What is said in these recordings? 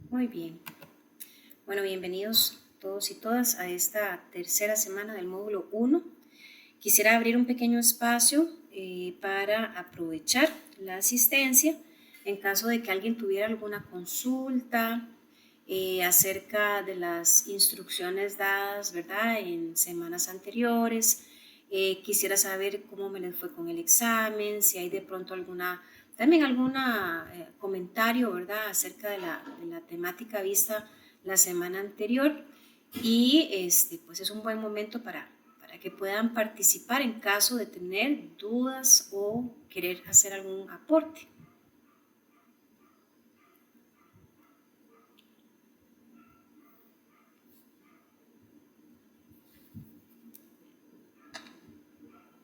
Muy bien. Bueno, bienvenidos todos y todas a esta tercera semana del módulo 1. Quisiera abrir un pequeño espacio para aprovechar la asistencia en caso de que alguien tuviera alguna consulta acerca de las instrucciones dadas, ¿verdad?, en semanas anteriores. Quisiera saber cómo me les fue con el examen, si hay de pronto también algún comentario, ¿verdad?, acerca de la temática vista la semana anterior. Y pues es un buen momento para que puedan participar en caso de tener dudas o querer hacer algún aporte.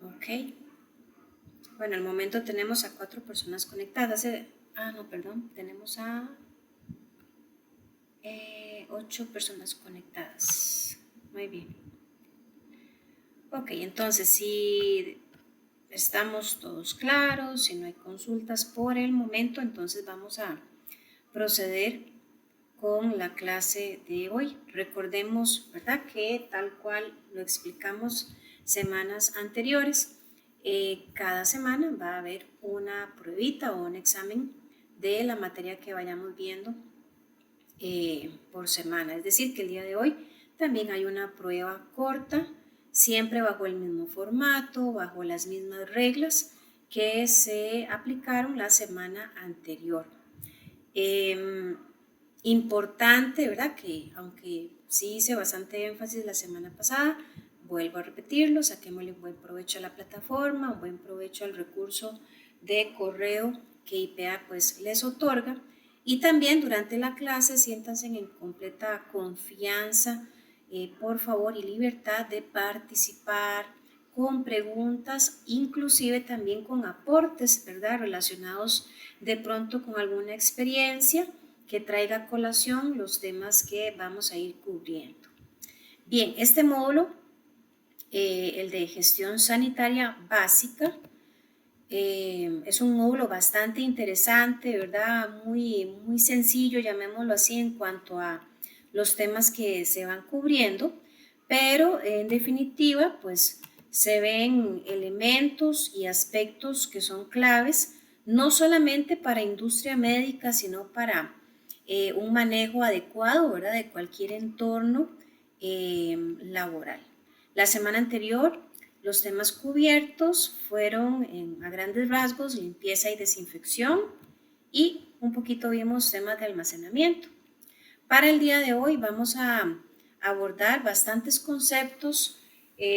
Ok. Bueno, al momento tenemos a 4 personas conectadas. No, perdón. Tenemos a 8 personas conectadas. Muy bien. Ok, entonces si estamos todos claros, si no hay consultas por el momento, entonces vamos a proceder con la clase de hoy. Recordemos, ¿verdad?, que tal cual lo explicamos semanas anteriores, cada semana va a haber una pruebita o un examen de la materia que vayamos viendo por semana. Es decir, que el día de hoy también hay una prueba corta, siempre bajo el mismo formato, bajo las mismas reglas que se aplicaron la semana anterior. Importante, ¿verdad?, que aunque sí hice bastante énfasis la semana pasada, vuelvo a repetirlo, saquémosle un buen provecho a la plataforma, un buen provecho al recurso de correo que IPEA pues les otorga, y también durante la clase siéntanse en completa confianza, por favor, y libertad de participar con preguntas, inclusive también con aportes, ¿verdad?, relacionados de pronto con alguna experiencia que traiga a colación los temas que vamos a ir cubriendo. Bien, este módulo, el de gestión sanitaria básica, es un módulo bastante interesante, ¿verdad? Muy sencillo, llamémoslo así, en cuanto a los temas que se van cubriendo, pero en definitiva, pues se ven elementos y aspectos que son claves, no solamente para industria médica, sino para un manejo adecuado, ¿verdad?, de cualquier entorno laboral. La semana anterior, los temas cubiertos fueron a grandes rasgos limpieza y desinfección, y un poquito vimos temas de almacenamiento. Para el día de hoy vamos a abordar bastantes conceptos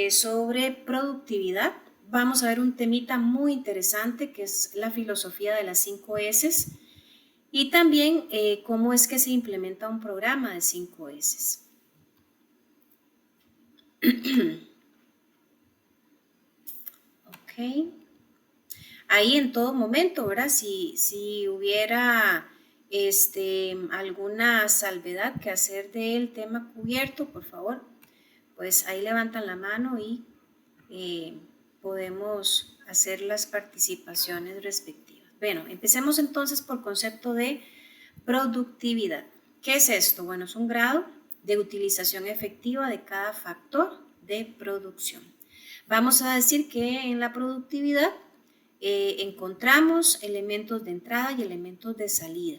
sobre productividad. Vamos a ver un temita muy interesante que es la filosofía de las 5 S, y también cómo es que se implementa un programa de 5 S. Ok. Ahí en todo momento, ¿verdad? Si hubiera alguna salvedad que hacer del tema cubierto, por favor, pues ahí levantan la mano y podemos hacer las participaciones respectivas. Bueno, empecemos entonces por concepto de productividad. ¿Qué es esto? Bueno, es un grado de utilización efectiva de cada factor de producción. Vamos a decir que en la productividad encontramos elementos de entrada y elementos de salida.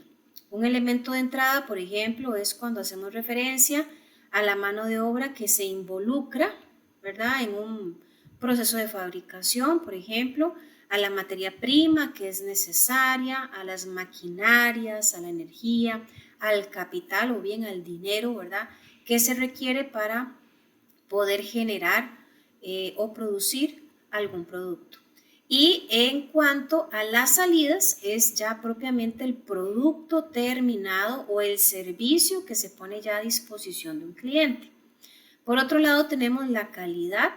Un elemento de entrada, por ejemplo, es cuando hacemos referencia a la mano de obra que se involucra, ¿verdad?, en un proceso de fabricación, por ejemplo, a la materia prima que es necesaria, a las maquinarias, a la energía, al capital o bien al dinero, ¿verdad?, que se requiere para poder generar o producir algún producto. Y en cuanto a las salidas, es ya propiamente el producto terminado o el servicio que se pone ya a disposición de un cliente. Por otro lado, tenemos la calidad,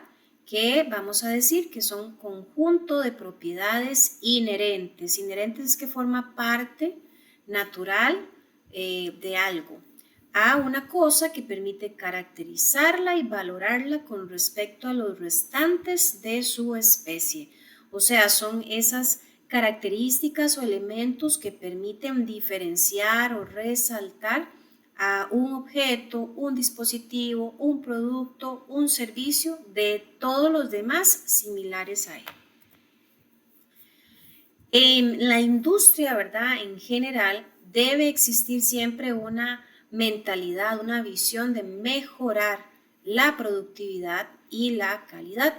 que vamos a decir que son un conjunto de propiedades inherentes. Inherentes es que forma parte natural de algo, a una cosa que permite caracterizarla y valorarla con respecto a los restantes de su especie. O sea, son esas características o elementos que permiten diferenciar o resaltar a un objeto, un dispositivo, un producto, un servicio de todos los demás similares a él. En la industria, ¿verdad? En general, debe existir siempre una mentalidad, una visión de mejorar la productividad y la calidad.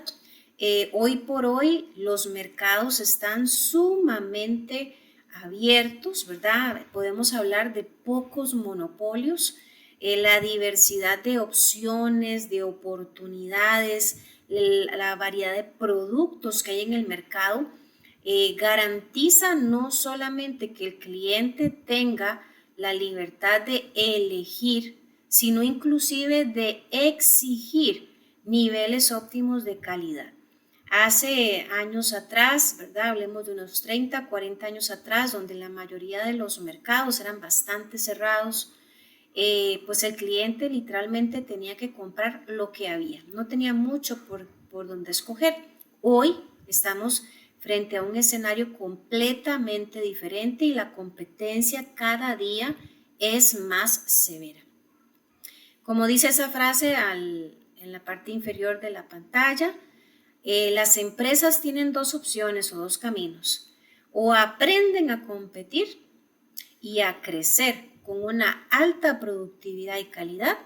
Hoy por hoy los mercados están sumamente abiertos, ¿verdad? Podemos hablar de pocos monopolios, la diversidad de opciones, de oportunidades, la variedad de productos que hay en el mercado garantiza no solamente que el cliente tenga la libertad de elegir, sino inclusive de exigir niveles óptimos de calidad. Hace años atrás, ¿verdad? Hablemos de unos 30, 40 años atrás, donde la mayoría de los mercados eran bastante cerrados, pues el cliente literalmente tenía que comprar lo que había, no tenía mucho por donde escoger. Hoy estamos frente a un escenario completamente diferente y la competencia cada día es más severa. Como dice esa frase en la parte inferior de la pantalla, las empresas tienen dos opciones o dos caminos. O aprenden a competir y a crecer con una alta productividad y calidad,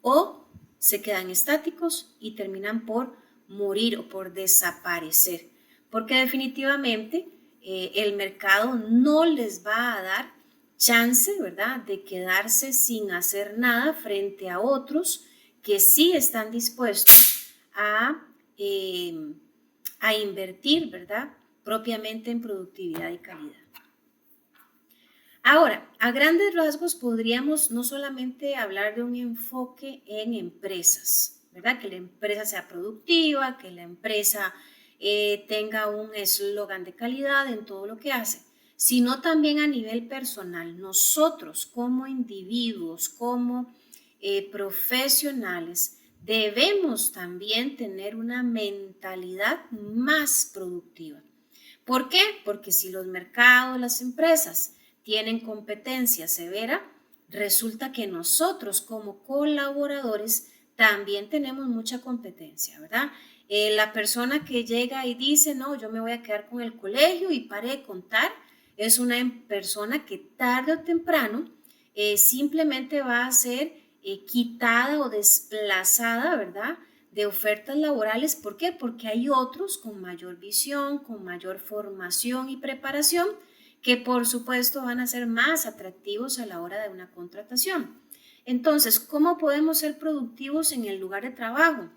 o se quedan estáticos y terminan por morir o por desaparecer, porque definitivamente el mercado no les va a dar chance, ¿verdad?, de quedarse sin hacer nada frente a otros que sí están dispuestos eh, a invertir, ¿verdad?, propiamente en productividad y calidad. Ahora, a grandes rasgos podríamos no solamente hablar de un enfoque en empresas, ¿verdad? Que la empresa sea productiva, que la empresa tenga un eslogan de calidad en todo lo que hace, sino también a nivel personal. Nosotros como individuos, como profesionales, debemos también tener una mentalidad más productiva. ¿Por qué? Porque si los mercados, las empresas tienen competencia severa, resulta que nosotros como colaboradores también tenemos mucha competencia, ¿verdad? La persona que llega y dice, no, yo me voy a quedar con el colegio y pare de contar, es una persona que tarde o temprano simplemente va a ser quitada o desplazada, ¿verdad?, de ofertas laborales. ¿Por qué? Porque hay otros con mayor visión, con mayor formación y preparación, que por supuesto van a ser más atractivos a la hora de una contratación. Entonces, ¿cómo podemos ser productivos en el lugar de trabajo?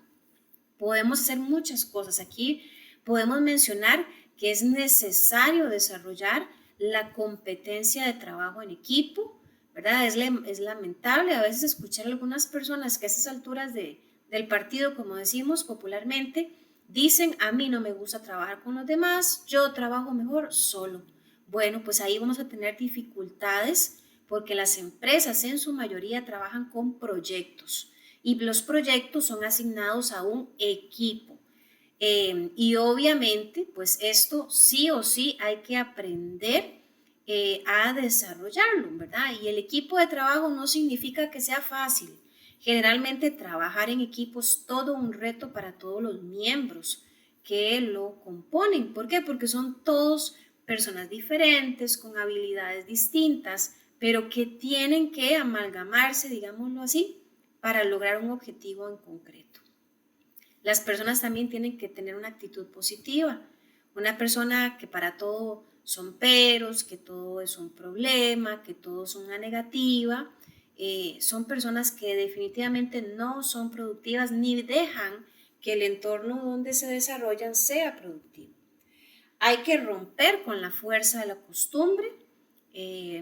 Podemos hacer muchas cosas. Aquí podemos mencionar que es necesario desarrollar la competencia de trabajo en equipo, ¿verdad? Es lamentable a veces escuchar a algunas personas que a esas alturas del partido, como decimos popularmente, dicen, a mí no me gusta trabajar con los demás, yo trabajo mejor solo. Bueno, pues ahí vamos a tener dificultades porque las empresas en su mayoría trabajan con proyectos y los proyectos son asignados a un equipo. Y obviamente, pues esto sí o sí hay que aprender a desarrollarlo, ¿verdad? Y el equipo de trabajo no significa que sea fácil. Generalmente trabajar en equipo es todo un reto para todos los miembros que lo componen. ¿Por qué? Porque son todos personas diferentes, con habilidades distintas, pero que tienen que amalgamarse, digámoslo así, para lograr un objetivo en concreto. Las personas también tienen que tener una actitud positiva. Una persona que para todo son peros, que todo es un problema, que todo es una negativa, son personas que definitivamente no son productivas ni dejan que el entorno donde se desarrollan sea productivo. Hay que romper con la fuerza de la costumbre.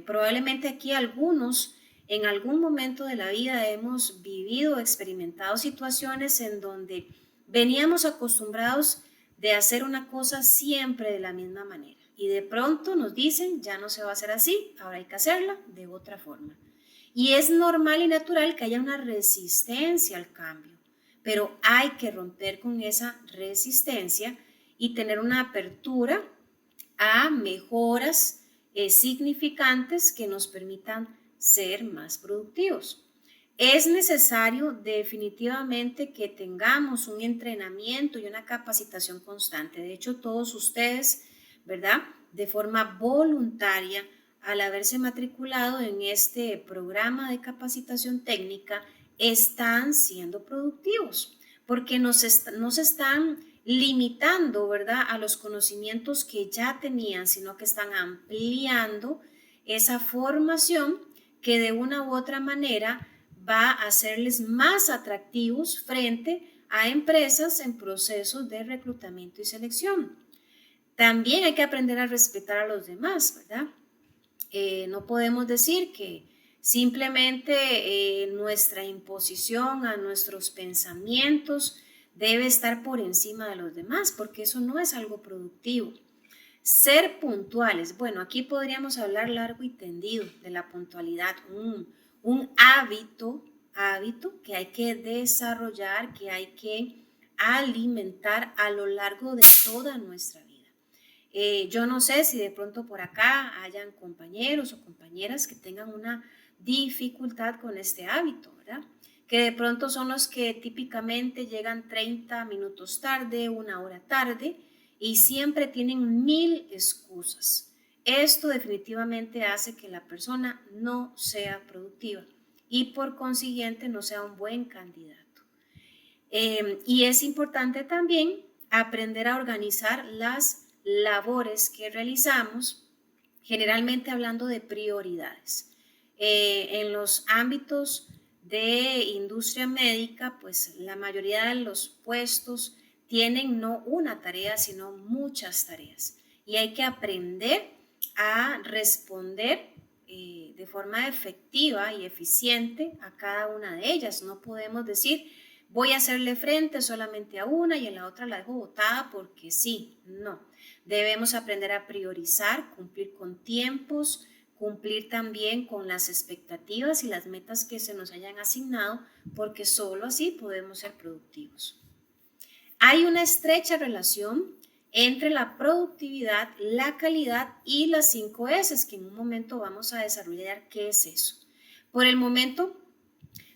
Probablemente aquí algunos en algún momento de la vida hemos vivido o experimentado situaciones en donde veníamos acostumbrados de hacer una cosa siempre de la misma manera y de pronto nos dicen, ya no se va a hacer así, ahora hay que hacerla de otra forma. Y es normal y natural que haya una resistencia al cambio, pero hay que romper con esa resistencia y tener una apertura a mejoras significantes que nos permitan ser más productivos. Es necesario definitivamente que tengamos un entrenamiento y una capacitación constante. De hecho, todos ustedes, ¿verdad? De forma voluntaria, al haberse matriculado en este programa de capacitación técnica, están siendo productivos, porque no se están limitando, ¿verdad?, a los conocimientos que ya tenían, sino que están ampliando esa formación que de una u otra manera va a hacerles más atractivos frente a empresas en procesos de reclutamiento y selección. También hay que aprender a respetar a los demás, ¿verdad? No podemos decir que simplemente nuestra imposición a nuestros pensamientos debe estar por encima de los demás, porque eso no es algo productivo. Ser puntuales. Bueno, aquí podríamos hablar largo y tendido de la puntualidad, un hábito que hay que desarrollar, que hay que alimentar a lo largo de toda nuestra vida. Yo no sé si de pronto por acá hayan compañeros o compañeras que tengan una dificultad con este hábito, ¿verdad? Que de pronto son los que típicamente llegan 30 minutos tarde, una hora tarde y siempre tienen 1000 excusas. Esto definitivamente hace que la persona no sea productiva y por consiguiente no sea un buen candidato. Y es importante también aprender a organizar las labores que realizamos, generalmente hablando de prioridades. En los ámbitos de industria médica, pues la mayoría de los puestos tienen no una tarea, sino muchas tareas. Y hay que aprender a responder de forma efectiva y eficiente a cada una de ellas. No podemos decir, voy a hacerle frente solamente a una y en la otra la dejo botada porque sí, no. Debemos aprender a priorizar, cumplir con tiempos, cumplir también con las expectativas y las metas que se nos hayan asignado, porque solo así podemos ser productivos. Hay una estrecha relación entre la productividad, la calidad y las 5 S, que en un momento vamos a desarrollar qué es eso. Por el momento,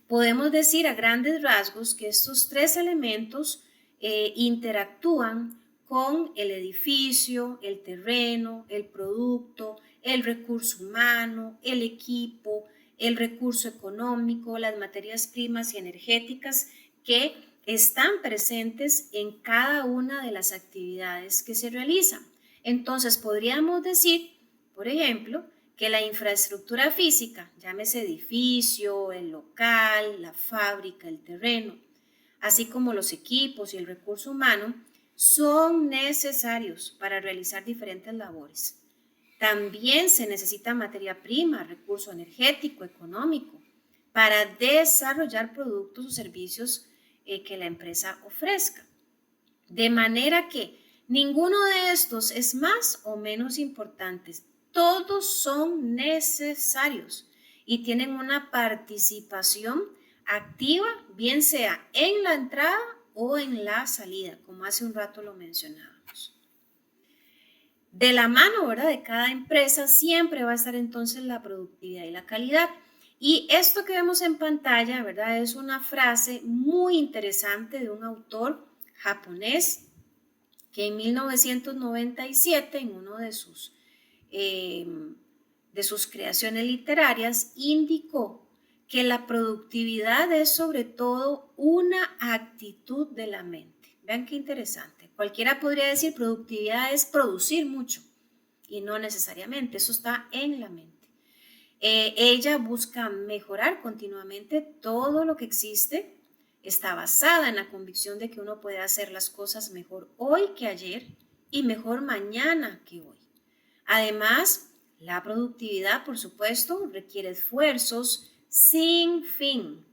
podemos decir a grandes rasgos que estos 3 elementos interactúan con el edificio, el terreno, el producto, el recurso humano, el equipo, el recurso económico, las materias primas y energéticas que están presentes en cada una de las actividades que se realizan. Entonces podríamos decir, por ejemplo, que la infraestructura física, llámese edificio, el local, la fábrica, el terreno, así como los equipos y el recurso humano, son necesarios para realizar diferentes labores. También se necesita materia prima, recurso energético, económico, para desarrollar productos o servicios que la empresa ofrezca. De manera que ninguno de estos es más o menos importante. Todos son necesarios y tienen una participación activa, bien sea en la entrada o en la salida, como hace un rato lo mencionábamos. De la mano, ¿verdad?, de cada empresa siempre va a estar entonces la productividad y la calidad. Y esto que vemos en pantalla, ¿verdad?, es una frase muy interesante de un autor japonés que en 1997, en uno de sus creaciones literarias, indicó que la productividad es sobre todo una actitud de la mente. Vean qué interesante. Cualquiera podría decir productividad es producir mucho y no necesariamente, eso está en la mente. Ella busca mejorar continuamente todo lo que existe, está basada en la convicción de que uno puede hacer las cosas mejor hoy que ayer y mejor mañana que hoy. Además, la productividad, por supuesto, requiere esfuerzos sin fin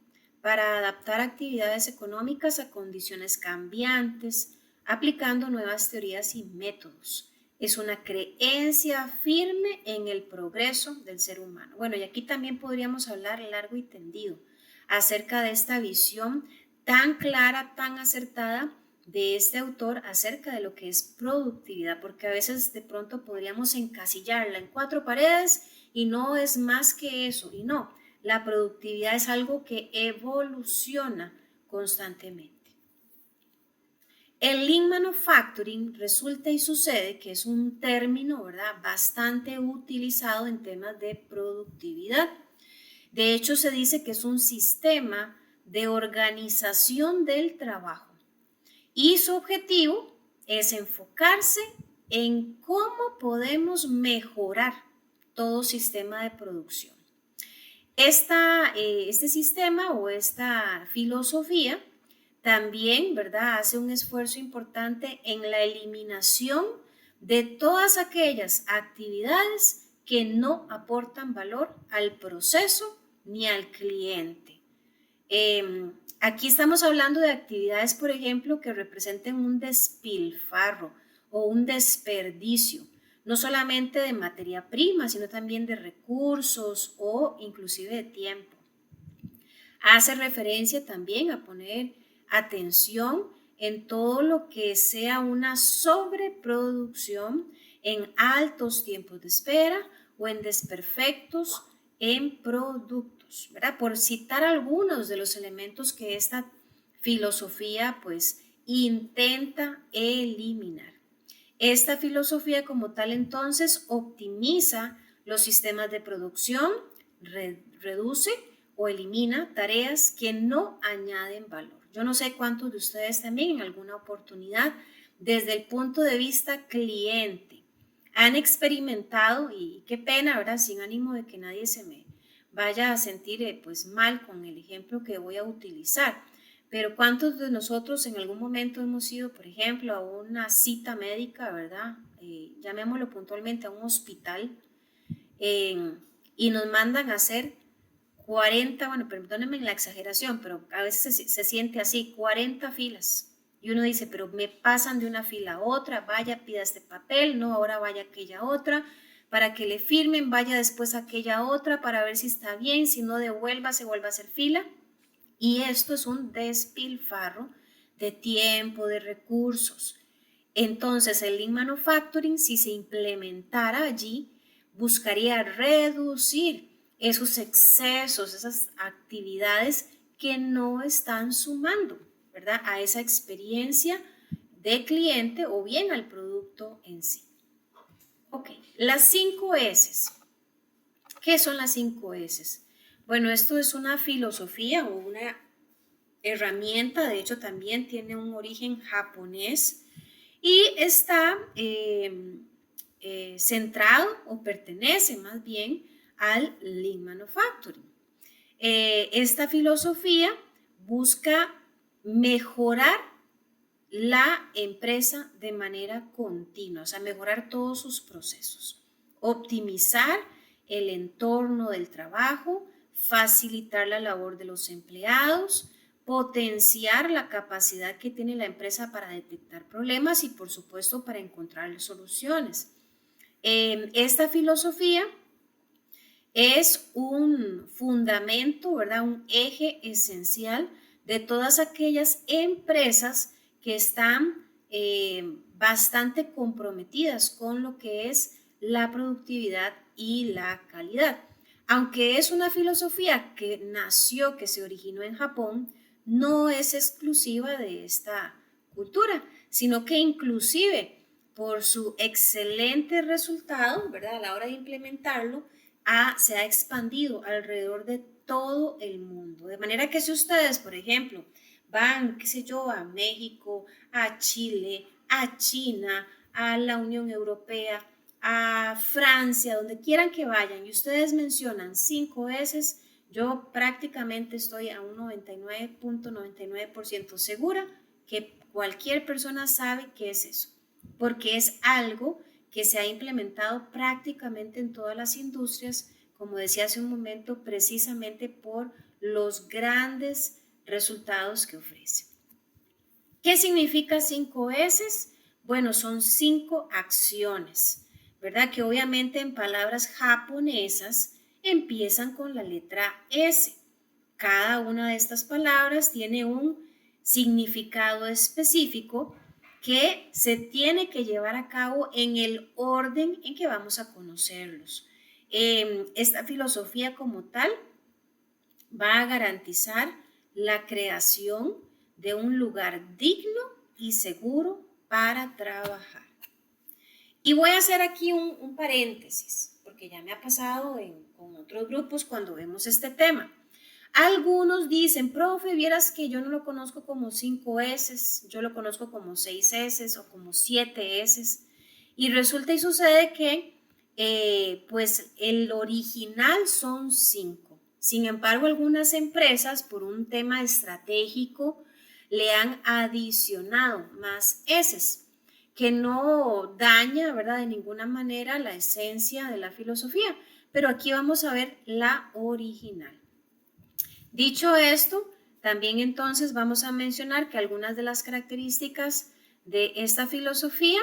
para adaptar actividades económicas a condiciones cambiantes, aplicando nuevas teorías y métodos. Es una creencia firme en el progreso del ser humano. Bueno, y aquí también podríamos hablar largo y tendido acerca de esta visión tan clara, tan acertada de este autor acerca de lo que es productividad, porque a veces de pronto podríamos encasillarla en 4 paredes y no es más que eso, y no, la productividad es algo que evoluciona constantemente. El Lean Manufacturing resulta y sucede que es un término, ¿verdad?, bastante utilizado en temas de productividad. De hecho, se dice que es un sistema de organización del trabajo y su objetivo es enfocarse en cómo podemos mejorar todo sistema de producción. Este sistema o esta filosofía también, ¿verdad?, hace un esfuerzo importante en la eliminación de todas aquellas actividades que no aportan valor al proceso ni al cliente. Aquí estamos hablando de actividades, por ejemplo, que representen un despilfarro o un desperdicio, no solamente de materia prima, sino también de recursos o inclusive de tiempo. Hace referencia también a poner atención en todo lo que sea una sobreproducción en altos tiempos de espera o en desperfectos en productos, ¿verdad? Por citar algunos de los elementos que esta filosofía pues intenta eliminar. Esta filosofía como tal entonces optimiza los sistemas de producción, reduce o elimina tareas que no añaden valor. Yo no sé cuántos de ustedes también en alguna oportunidad desde el punto de vista cliente han experimentado, y qué pena, ¿verdad? Sin ánimo de que nadie se me vaya a sentir pues mal con el ejemplo que voy a utilizar. Pero ¿cuántos de nosotros en algún momento hemos ido, por ejemplo, a una cita médica, ¿verdad? Llamémoslo puntualmente a un hospital y nos mandan a hacer 40, bueno, perdónenme la exageración, pero a veces se siente así, 40 filas. Y uno dice, pero me pasan de una fila a otra, vaya, pida este papel, no, ahora vaya aquella otra, para que le firmen, vaya después a aquella otra para ver si está bien, si no devuelva, se vuelve a hacer fila. Y esto es un despilfarro de tiempo, de recursos. Entonces, el Lean Manufacturing, si se implementara allí, buscaría reducir esos excesos, esas actividades que no están sumando, ¿verdad?, a esa experiencia de cliente o bien al producto en sí. Ok, las 5 S. ¿Qué son las 5 S? Bueno, esto es una filosofía o una herramienta, de hecho también tiene un origen japonés y está centrado o pertenece más bien al Lean Manufacturing. Esta filosofía busca mejorar la empresa de manera continua, o sea, mejorar todos sus procesos, optimizar el entorno del trabajo, facilitar la labor de los empleados, potenciar la capacidad que tiene la empresa para detectar problemas y, por supuesto, para encontrar soluciones. Esta filosofía es un fundamento, ¿verdad?, un eje esencial de todas aquellas empresas que están bastante comprometidas con lo que es la productividad y la calidad. Aunque es una filosofía que nació, que se originó en Japón, no es exclusiva de esta cultura, sino que inclusive por su excelente resultado, ¿verdad?, a la hora de implementarlo, se ha expandido alrededor de todo el mundo. De manera que si ustedes, por ejemplo, van, qué sé yo, a México, a Chile, a China, a la Unión Europea, a Francia, donde quieran que vayan, y ustedes mencionan 5 S, yo prácticamente estoy a un 99.99% segura que cualquier persona sabe qué es eso, porque es algo que se ha implementado prácticamente en todas las industrias, como decía hace un momento, precisamente por los grandes resultados que ofrece. ¿Qué significa 5 S? Bueno, son 5 acciones, ¿verdad?, que obviamente en palabras japonesas empiezan con la letra S. Cada una de estas palabras tiene un significado específico que se tiene que llevar a cabo en el orden en que vamos a conocerlos. Esta filosofía como tal va a garantizar la creación de un lugar digno y seguro para trabajar. Y voy a hacer aquí un paréntesis, porque ya me ha pasado con otros grupos cuando vemos este tema. Algunos dicen, profe, vieras que yo no lo conozco como 5 S, yo lo conozco como 6 S o como 7 S. Y resulta y sucede que pues el original son 5. Sin embargo, algunas empresas, por un tema estratégico, le han adicionado más S, que no daña, ¿verdad?, de ninguna manera la esencia de la filosofía. Pero aquí vamos a ver la original. Dicho esto, también entonces vamos a mencionar que algunas de las características de esta filosofía,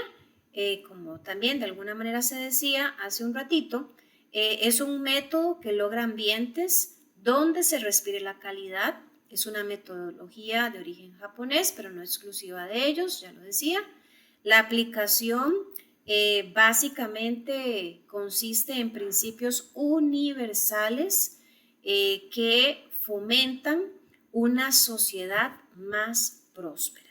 como también de alguna manera se decía hace un ratito, es un método que logra ambientes donde se respire la calidad. Es una metodología de origen japonés, pero no exclusiva de ellos, ya lo decía. La aplicación básicamente consiste en principios universales que fomentan una sociedad más próspera.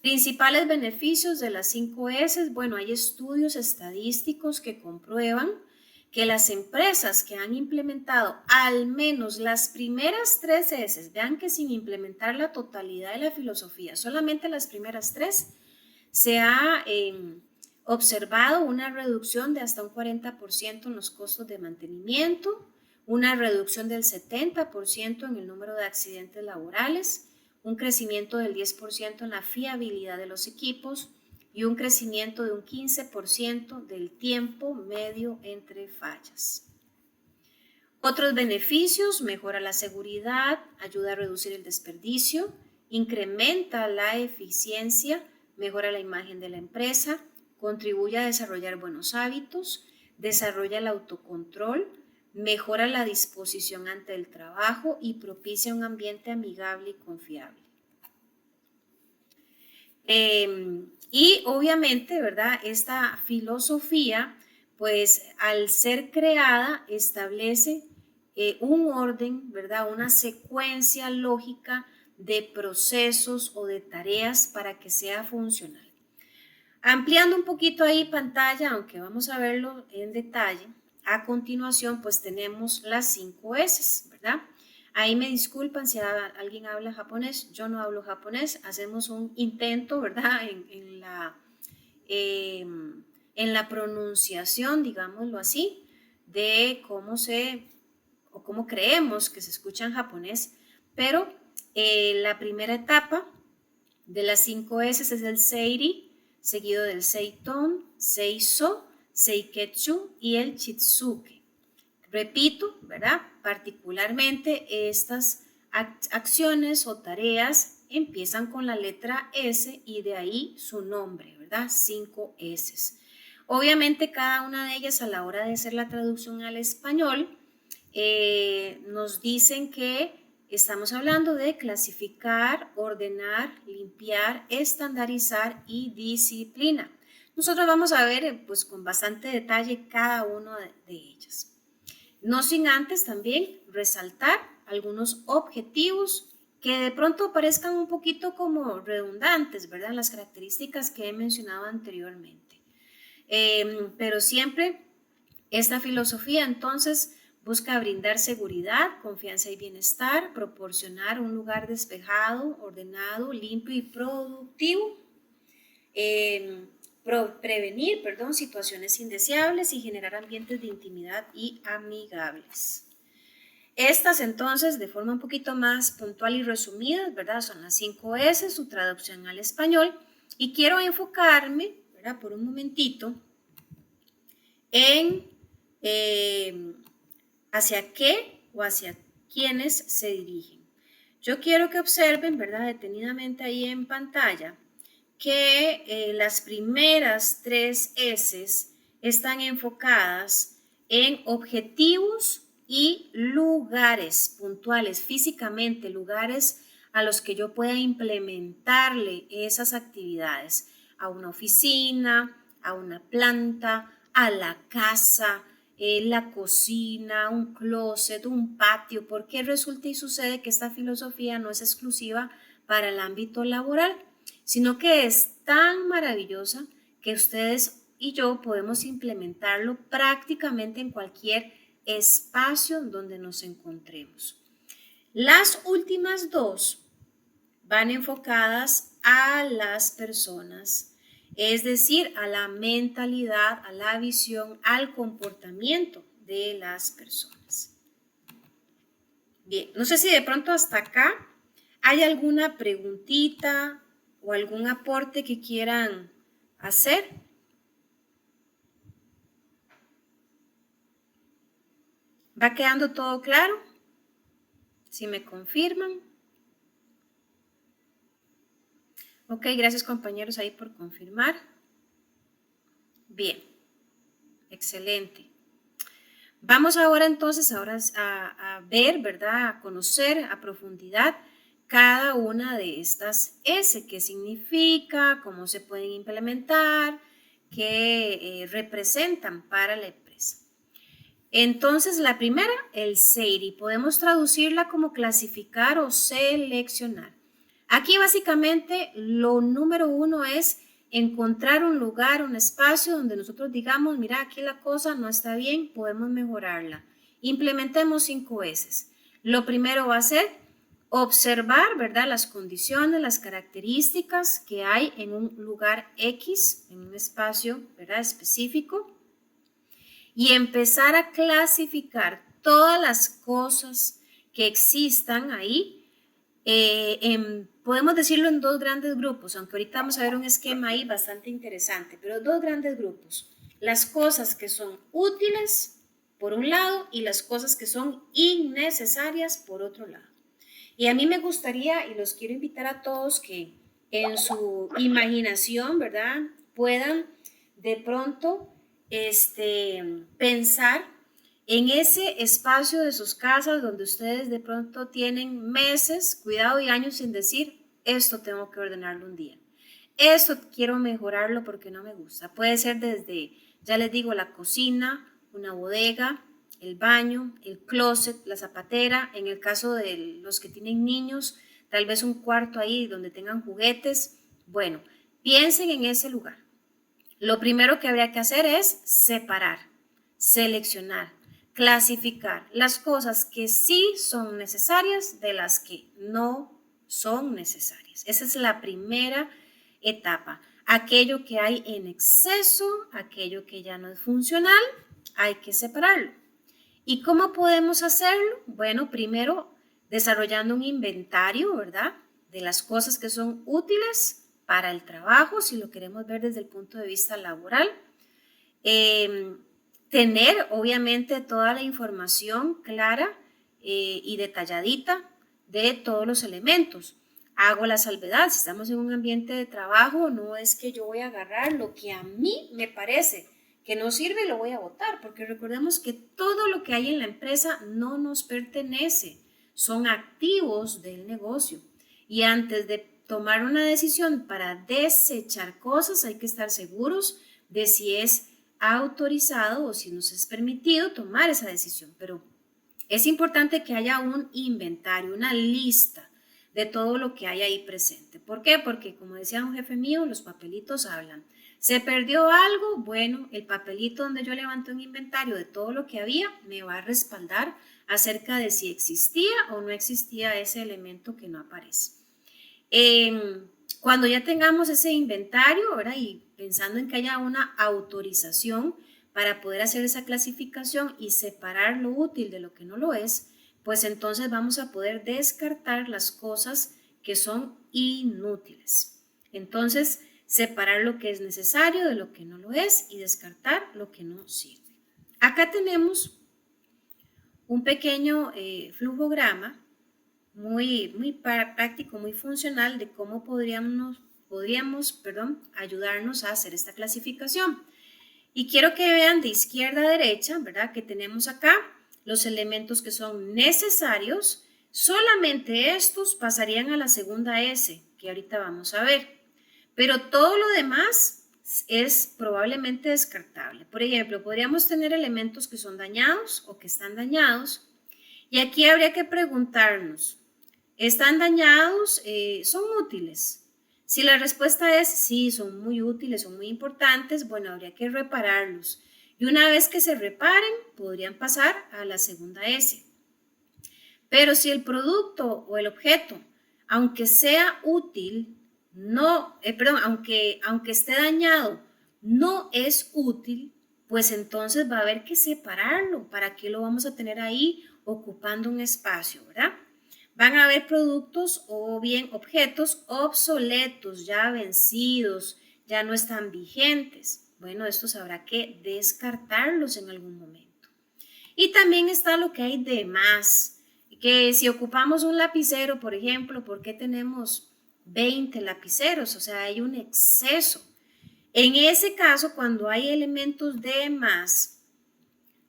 Principales beneficios de las 5 S. Bueno, hay estudios estadísticos que comprueban que las empresas que han implementado al menos las primeras 3 S, vean que sin implementar la totalidad de la filosofía, solamente las primeras 3, se ha observado una reducción de hasta un 40% en los costos de mantenimiento, una reducción del 70% en el número de accidentes laborales, un crecimiento del 10% en la fiabilidad de los equipos y un crecimiento de un 15% del tiempo medio entre fallas. Otros beneficios: mejora la seguridad, ayuda a reducir el desperdicio, incrementa la eficiencia, mejora la imagen de la empresa, contribuye a desarrollar buenos hábitos, desarrolla el autocontrol, mejora la disposición ante el trabajo y propicia un ambiente amigable y confiable. Y obviamente, ¿verdad?, esta filosofía, pues al ser creada, establece un orden, ¿verdad?, una secuencia lógica de procesos o de tareas para que sea funcional. Ampliando un poquito ahí pantalla, aunque vamos a verlo en detalle, a continuación pues tenemos las 5 S, ¿verdad? Ahí me disculpan si alguien habla japonés, yo no hablo japonés, hacemos un intento, ¿verdad?, en la pronunciación, digámoslo así, de cómo creemos que se escucha en japonés, pero la primera etapa de las 5 S es el Seiri, seguido del Seiton, Seiso, Seiketsu y el Chitsuke. Repito, ¿verdad? Particularmente estas acciones o tareas empiezan con la letra S y de ahí su nombre, ¿verdad? 5 S. Obviamente cada una de ellas, a la hora de hacer la traducción al español, nos dicen que estamos hablando de clasificar, ordenar, limpiar, estandarizar y disciplina. Nosotros vamos a ver pues con bastante detalle cada una de ellas. No sin antes también resaltar algunos objetivos que de pronto parezcan un poquito como redundantes, ¿verdad?, las características que he mencionado anteriormente. Pero siempre esta filosofía entonces busca brindar seguridad, confianza y bienestar, proporcionar un lugar despejado, ordenado, limpio y productivo, prevenir, situaciones indeseables y generar ambientes de intimidad y amigables. Estas entonces, de forma un poquito más puntual y resumida, ¿verdad?, son las 5 S, su traducción al español, y quiero enfocarme, ¿verdad?, por un momentito en hacia qué o hacia quiénes se dirigen. Yo quiero que observen, ¿verdad?, detenidamente ahí en pantalla, que las primeras 3 S están enfocadas en objetivos y lugares puntuales, físicamente, lugares a los que yo pueda implementarle esas actividades, a una oficina, a una planta, a la casa, la cocina, un closet, un patio, porque resulta y sucede que esta filosofía no es exclusiva para el ámbito laboral, sino que es tan maravillosa que ustedes y yo podemos implementarlo prácticamente en cualquier espacio donde nos encontremos. Las últimas dos van enfocadas a las personas, es decir, a la mentalidad, a la visión, al comportamiento de las personas. Bien, no sé si de pronto hasta acá hay alguna preguntita o algún aporte que quieran hacer. ¿Va quedando todo claro? Si me confirman. Ok, gracias compañeros ahí por confirmar. Bien, excelente. Vamos ahora entonces a ver, ¿verdad? A conocer a profundidad cada una de estas S, qué significa, cómo se pueden implementar, qué representan para la empresa. Entonces, la primera, el SEIRI, podemos traducirla como clasificar o seleccionar. Aquí básicamente lo número uno es encontrar un lugar, un espacio donde nosotros digamos, mira, aquí la cosa no está bien, podemos mejorarla. Implementemos 5 S. Lo primero va a ser observar, ¿verdad? Las condiciones, las características que hay en un lugar X, en un espacio, ¿verdad? Específico. Y empezar a clasificar todas las cosas que existan ahí. Podemos decirlo en dos grandes grupos, aunque ahorita vamos a ver un esquema ahí bastante interesante, pero dos grandes grupos. Las cosas que son útiles por un lado y las cosas que son innecesarias por otro lado. Y a mí me gustaría, y los quiero invitar a todos que en su imaginación, ¿verdad? Puedan de pronto pensar en ese espacio de sus casas donde ustedes de pronto tienen meses, cuidado y años sin decir, esto tengo que ordenarlo un día. Esto quiero mejorarlo porque no me gusta. Puede ser desde, ya les digo, la cocina, una bodega, el baño, el closet, la zapatera. En el caso de los que tienen niños, tal vez un cuarto ahí donde tengan juguetes. Bueno, piensen en ese lugar. Lo primero que habría que hacer es separar, seleccionar, clasificar las cosas que sí son necesarias de las que no son necesarias. Esa es la primera etapa. Aquello que hay en exceso, aquello que ya no es funcional, hay que separarlo. ¿Y cómo podemos hacerlo? Bueno, primero desarrollando un inventario, ¿verdad? De las cosas que son útiles para el trabajo, si lo queremos ver desde el punto de vista laboral. Tener, obviamente, toda la información clara y detalladita de todos los elementos. Hago la salvedad, si estamos en un ambiente de trabajo, no es que yo voy a agarrar lo que a mí me parece que no sirve y lo voy a botar, porque recordemos que todo lo que hay en la empresa no nos pertenece, son activos del negocio. Y antes de tomar una decisión para desechar cosas, hay que estar seguros de si es autorizado o si nos es permitido tomar esa decisión. Pero es importante que haya un inventario, una lista de todo lo que hay ahí presente. ¿Por qué? Porque como decía un jefe mío, los papelitos hablan. ¿Se perdió algo? Bueno, el papelito donde yo levanté un inventario de todo lo que había me va a respaldar acerca de si existía o no existía ese elemento que no aparece. Cuando ya tengamos ese inventario, ¿verdad? Y pensando en que haya una autorización para poder hacer esa clasificación y separar lo útil de lo que no lo es, pues entonces vamos a poder descartar las cosas que son inútiles. Entonces, separar lo que es necesario de lo que no lo es y descartar lo que no sirve. Acá tenemos un pequeño flujograma muy práctico, muy funcional de cómo podríamos ayudarnos a hacer esta clasificación. Y quiero que vean de izquierda a derecha, ¿verdad? Que tenemos acá los elementos que son necesarios. Solamente estos pasarían a la segunda S, que ahorita vamos a ver. Pero todo lo demás es probablemente descartable. Por ejemplo, podríamos tener elementos que son dañados o que están dañados, y aquí habría que preguntarnos, ¿están dañados? ¿Son útiles? Si la respuesta es sí, son muy útiles, son muy importantes, bueno, habría que repararlos. Y una vez que se reparen, podrían pasar a la segunda S. Pero si el producto o el objeto, aunque sea útil, aunque esté dañado, no es útil, pues entonces va a haber que separarlo. ¿Para qué lo vamos a tener ahí ocupando un espacio, verdad? Van a haber productos o bien objetos obsoletos, ya vencidos, ya no están vigentes. Bueno, estos habrá que descartarlos en algún momento. Y también está lo que hay de más, que si ocupamos un lapicero, por ejemplo, ¿por qué tenemos 20 lapiceros? O sea, hay un exceso. En ese caso, cuando hay elementos de más,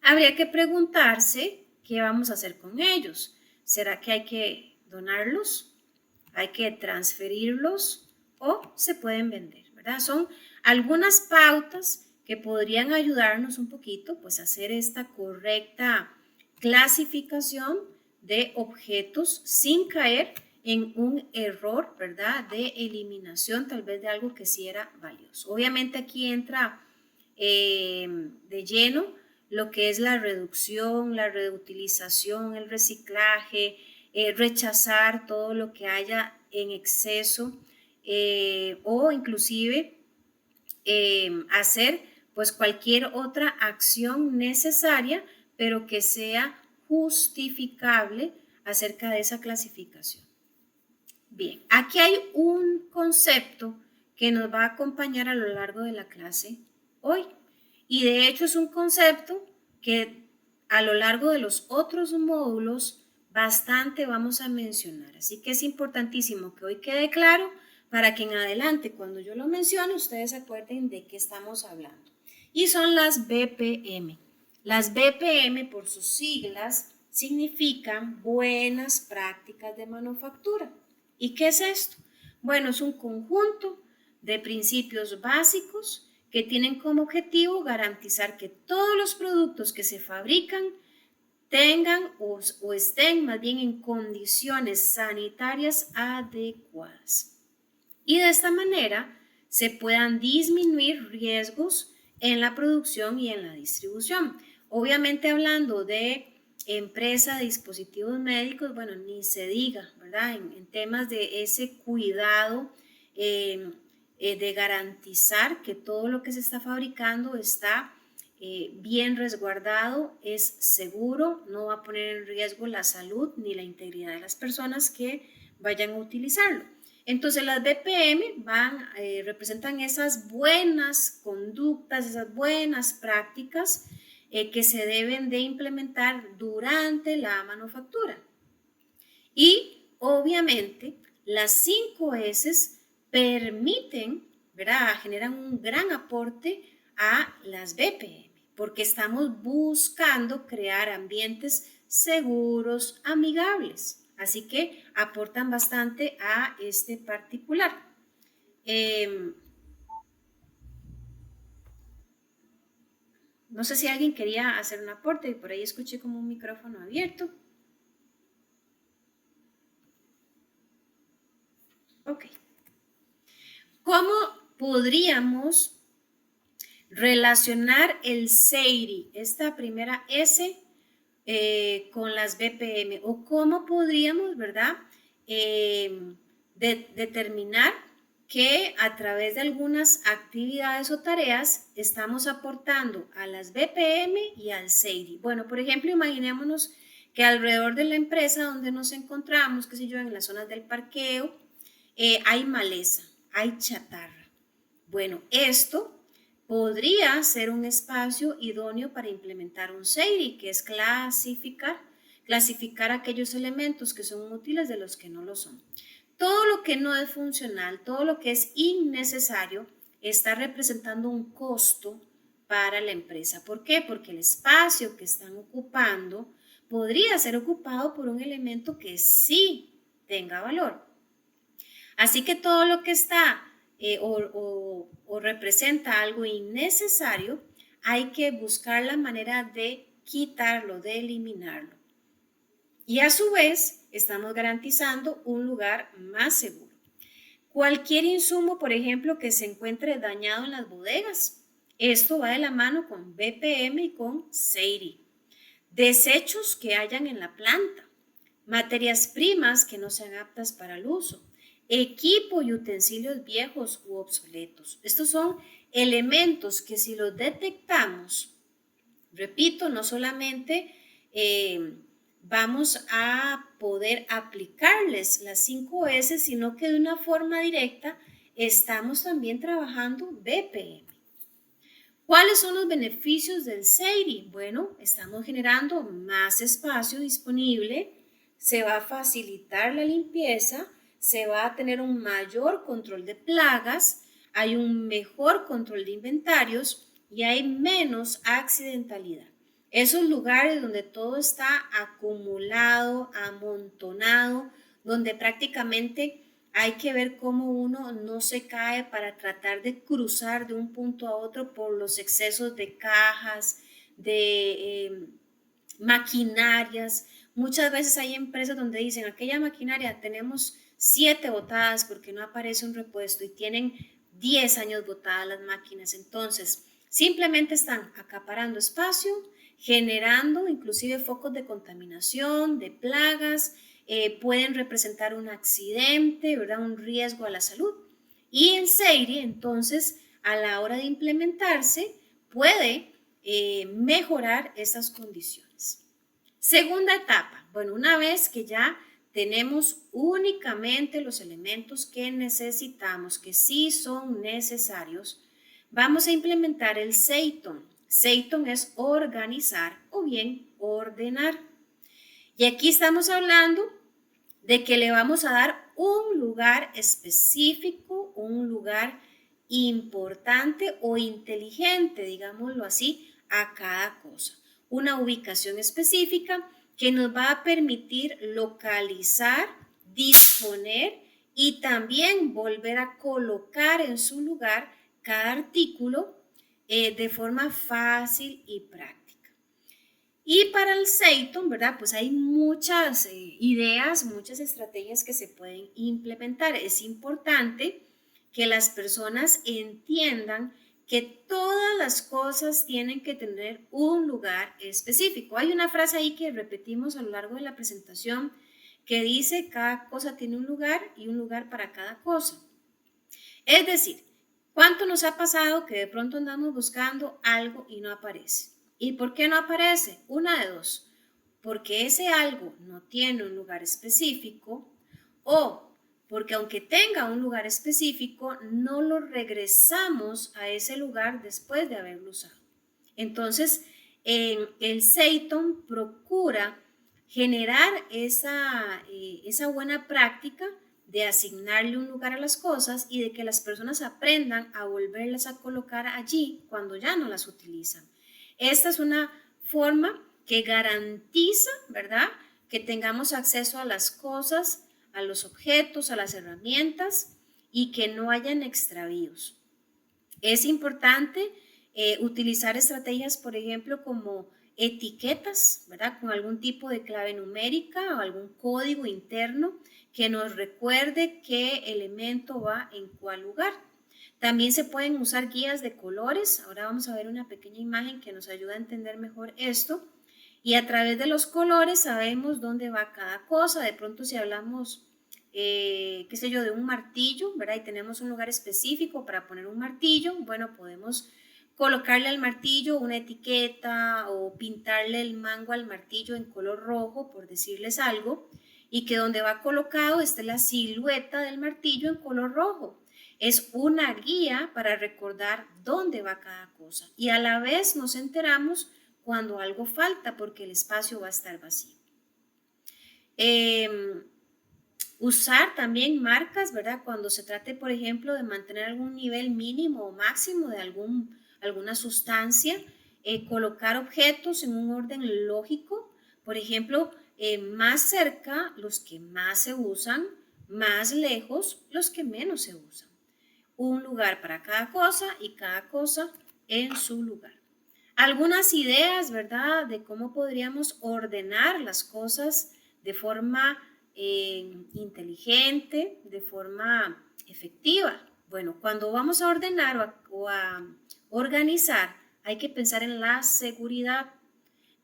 habría que preguntarse qué vamos a hacer con ellos. ¿Será que hay que donarlos? ¿Hay que transferirlos? ¿O se pueden vender? ¿Verdad? Son algunas pautas que podrían ayudarnos un poquito pues, a hacer esta correcta clasificación de objetos sin caer en un error, ¿verdad? De eliminación tal vez de algo que sí era valioso. Obviamente aquí entra de lleno lo que es la reducción, la reutilización, el reciclaje, rechazar todo lo que haya en exceso o inclusive hacer pues cualquier otra acción necesaria, pero que sea justificable acerca de esa clasificación. Bien, aquí hay un concepto que nos va a acompañar a lo largo de la clase hoy. Y de hecho es un concepto que a lo largo de los otros módulos bastante vamos a mencionar. Así que es importantísimo que hoy quede claro para que en adelante, cuando yo lo mencione, ustedes se acuerden de qué estamos hablando. Y son las BPM. Las BPM, por sus siglas, significan buenas prácticas de manufactura. ¿Y qué es esto? Bueno, es un conjunto de principios básicos que tienen como objetivo garantizar que todos los productos que se fabrican tengan o estén más bien en condiciones sanitarias adecuadas. Y de esta manera se puedan disminuir riesgos en la producción y en la distribución. Obviamente hablando de empresa de dispositivos médicos, bueno, ni se diga, ¿verdad? En temas de ese cuidado de garantizar que todo lo que se está fabricando está bien resguardado, es seguro, no va a poner en riesgo la salud ni la integridad de las personas que vayan a utilizarlo. Entonces las BPM representan esas buenas conductas, esas buenas prácticas que se deben de implementar durante la manufactura. Y obviamente las 5 S permiten, ¿verdad? Generan un gran aporte a las BPM, porque estamos buscando crear ambientes seguros, amigables. Así que aportan bastante a este particular. No sé si alguien quería hacer un aporte, y por ahí escuché como un micrófono abierto. Ok. ¿Cómo podríamos relacionar el SEIRI, esta primera S, con las BPM? ¿O cómo podríamos, verdad, determinar que a través de algunas actividades o tareas estamos aportando a las BPM y al SEIRI? Bueno, por ejemplo, imaginémonos que alrededor de la empresa donde nos encontramos, qué sé yo, en las zonas del parqueo, hay maleza, hay chatarra. Bueno, esto podría ser un espacio idóneo para implementar un SEIRI, que es clasificar aquellos elementos que son útiles de los que no lo son. Todo lo que no es funcional, todo lo que es innecesario, está representando un costo para la empresa. ¿Por qué? Porque el espacio que están ocupando podría ser ocupado por un elemento que sí tenga valor. Así que todo lo que está o representa algo innecesario, hay que buscar la manera de quitarlo, de eliminarlo. Y a su vez, estamos garantizando un lugar más seguro. Cualquier insumo, por ejemplo, que se encuentre dañado en las bodegas, esto va de la mano con BPM y con SEIRI. Desechos que hayan en la planta, materias primas que no sean aptas para el uso, equipo y utensilios viejos u obsoletos. Estos son elementos que si los detectamos, repito, no solamente vamos a poder aplicarles las 5S, sino que de una forma directa estamos también trabajando BPM. ¿Cuáles son los beneficios del SEIRI? Bueno, estamos generando más espacio disponible, se va a facilitar la limpieza, se va a tener un mayor control de plagas, hay un mejor control de inventarios y hay menos accidentalidad. Esos lugares donde todo está acumulado, amontonado, donde prácticamente hay que ver cómo uno no se cae para tratar de cruzar de un punto a otro por los excesos de cajas, de maquinarias. Muchas veces hay empresas donde dicen, aquella maquinaria tenemos 7 botadas porque no aparece un repuesto y tienen 10 años botadas las máquinas. Entonces, simplemente están acaparando espacio, generando inclusive focos de contaminación, de plagas, pueden representar un accidente, ¿verdad? Un riesgo a la salud. Y el SEIRI, entonces, a la hora de implementarse, puede mejorar esas condiciones. Segunda etapa, bueno, una vez que ya tenemos únicamente los elementos que necesitamos, que sí son necesarios, vamos a implementar el SEITON. SEITON es organizar o bien ordenar. Y aquí estamos hablando de que le vamos a dar un lugar específico, un lugar importante o inteligente, digámoslo así, a cada cosa. Una ubicación específica que nos va a permitir localizar, disponer y también volver a colocar en su lugar cada artículo de forma fácil y práctica. Y para el SEITON, ¿verdad? Pues hay muchas ideas, muchas estrategias que se pueden implementar. Es importante que las personas entiendan que todas las cosas tienen que tener un lugar específico. Hay una frase ahí que repetimos a lo largo de la presentación que dice cada cosa tiene un lugar y un lugar para cada cosa. Es decir, ¿cuánto nos ha pasado que de pronto andamos buscando algo y no aparece? ¿Y por qué no aparece? Una de dos, porque ese algo no tiene un lugar específico o porque aunque tenga un lugar específico, no lo regresamos a ese lugar después de haberlo usado. Entonces, el SEITON procura generar esa buena práctica de asignarle un lugar a las cosas y de que las personas aprendan a volverlas a colocar allí cuando ya no las utilizan. Esta es una forma que garantiza, ¿verdad?, que tengamos acceso a las cosas, a los objetos, a las herramientas y que no hayan extravíos. Es importante utilizar estrategias, por ejemplo, como etiquetas, ¿verdad?, con algún tipo de clave numérica o algún código interno que nos recuerde qué elemento va en cuál lugar. También se pueden usar guías de colores. Ahora vamos a ver una pequeña imagen que nos ayuda a entender mejor esto. Y a través de los colores sabemos dónde va cada cosa. De pronto si hablamos, qué sé yo, de un martillo, ¿verdad? Y tenemos un lugar específico para poner un martillo, bueno, podemos colocarle al martillo una etiqueta o pintarle el mango al martillo en color rojo, por decirles algo, y que donde va colocado esté la silueta del martillo en color rojo. Es una guía para recordar dónde va cada cosa y a la vez nos enteramos cuando algo falta porque el espacio va a estar vacío. Usar también marcas, ¿verdad? Cuando se trate, por ejemplo, de mantener algún nivel mínimo o máximo de alguna sustancia, colocar objetos en un orden lógico, por ejemplo, más cerca los que más se usan, más lejos los que menos se usan. un lugar para cada cosa y cada cosa en su lugar. Algunas ideas, ¿verdad?, de cómo podríamos ordenar las cosas de forma inteligente, de forma efectiva. Bueno, cuando vamos a ordenar o a organizar, hay que pensar en la seguridad,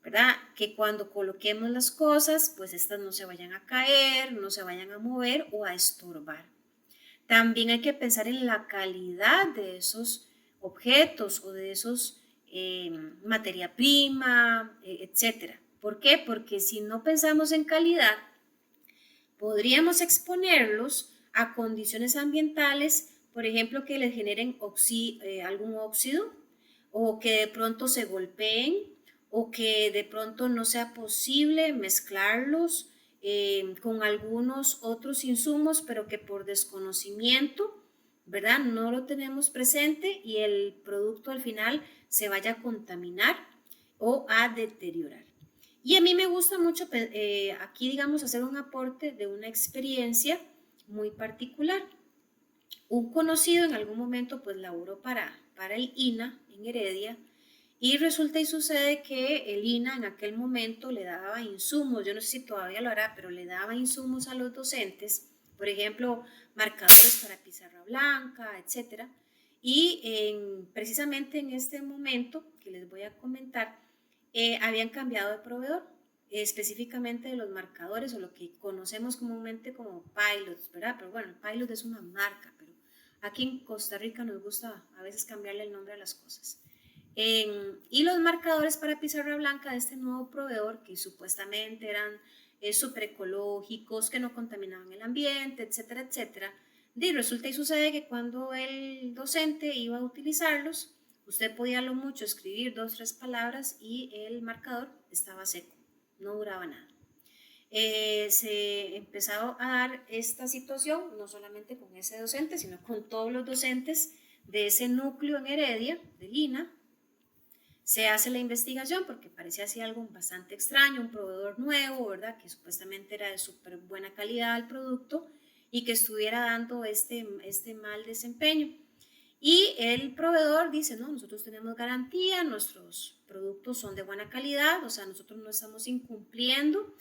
¿verdad? Que cuando coloquemos las cosas, pues estas no se vayan a caer, no se vayan a mover o a estorbar. También hay que pensar en la calidad de esos objetos o de esos materia prima, etcétera. ¿Por qué? Porque si no pensamos en calidad, podríamos exponerlos a condiciones ambientales, por ejemplo, que les generen algún óxido o que de pronto se golpeen o que de pronto no sea posible mezclarlos con algunos otros insumos, pero que por desconocimiento, ¿verdad? No lo tenemos presente y el producto al final se vaya a contaminar o a deteriorar. Y a mí me gusta mucho aquí, digamos, hacer un aporte de una experiencia muy particular. Un conocido en algún momento pues laboró para el INA en Heredia y resulta y sucede que el INA en aquel momento le daba insumos, yo no sé si todavía lo hará, pero le daba insumos a los docentes, por ejemplo, marcadores para pizarra blanca, etcétera. Y precisamente en este momento que les voy a comentar, habían cambiado de proveedor, específicamente de los marcadores o lo que conocemos comúnmente como Pilots, ¿verdad? Pero bueno, el Pilot es una marca, pero aquí en Costa Rica nos gusta a veces cambiarle el nombre a las cosas. Y los marcadores para pizarra blanca de este nuevo proveedor, que supuestamente eran súper ecológicos, que no contaminaban el ambiente, etcétera, etcétera. Y resulta y sucede que cuando el docente iba a utilizarlos, usted podía a lo mucho escribir 2 o 3 palabras y el marcador estaba seco, no duraba nada. Se empezó a dar esta situación no solamente con ese docente, sino con todos los docentes de ese núcleo en Heredia, de Lina. Se hace la investigación porque parecía así algo bastante extraño, un proveedor nuevo, ¿verdad? Que supuestamente era de súper buena calidad el producto y que estuviera dando este mal desempeño. Y el proveedor dice, no, nosotros tenemos garantía, nuestros productos son de buena calidad, o sea, nosotros no estamos incumpliendo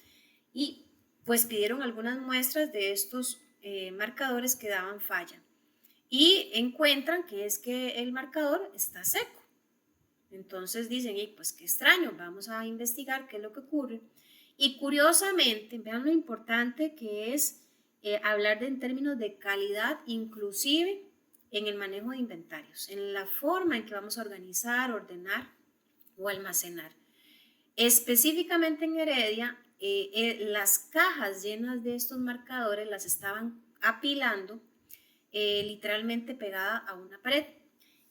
y pues pidieron algunas muestras de estos marcadores que daban falla y encuentran que es que el marcador está seco. Entonces dicen, y pues qué extraño, vamos a investigar qué es lo que ocurre. Y curiosamente, vean lo importante que es hablar en términos de calidad, inclusive en el manejo de inventarios, en la forma en que vamos a organizar, ordenar o almacenar. Específicamente en Heredia, las cajas llenas de estos marcadores las estaban apilando literalmente pegada a una pared.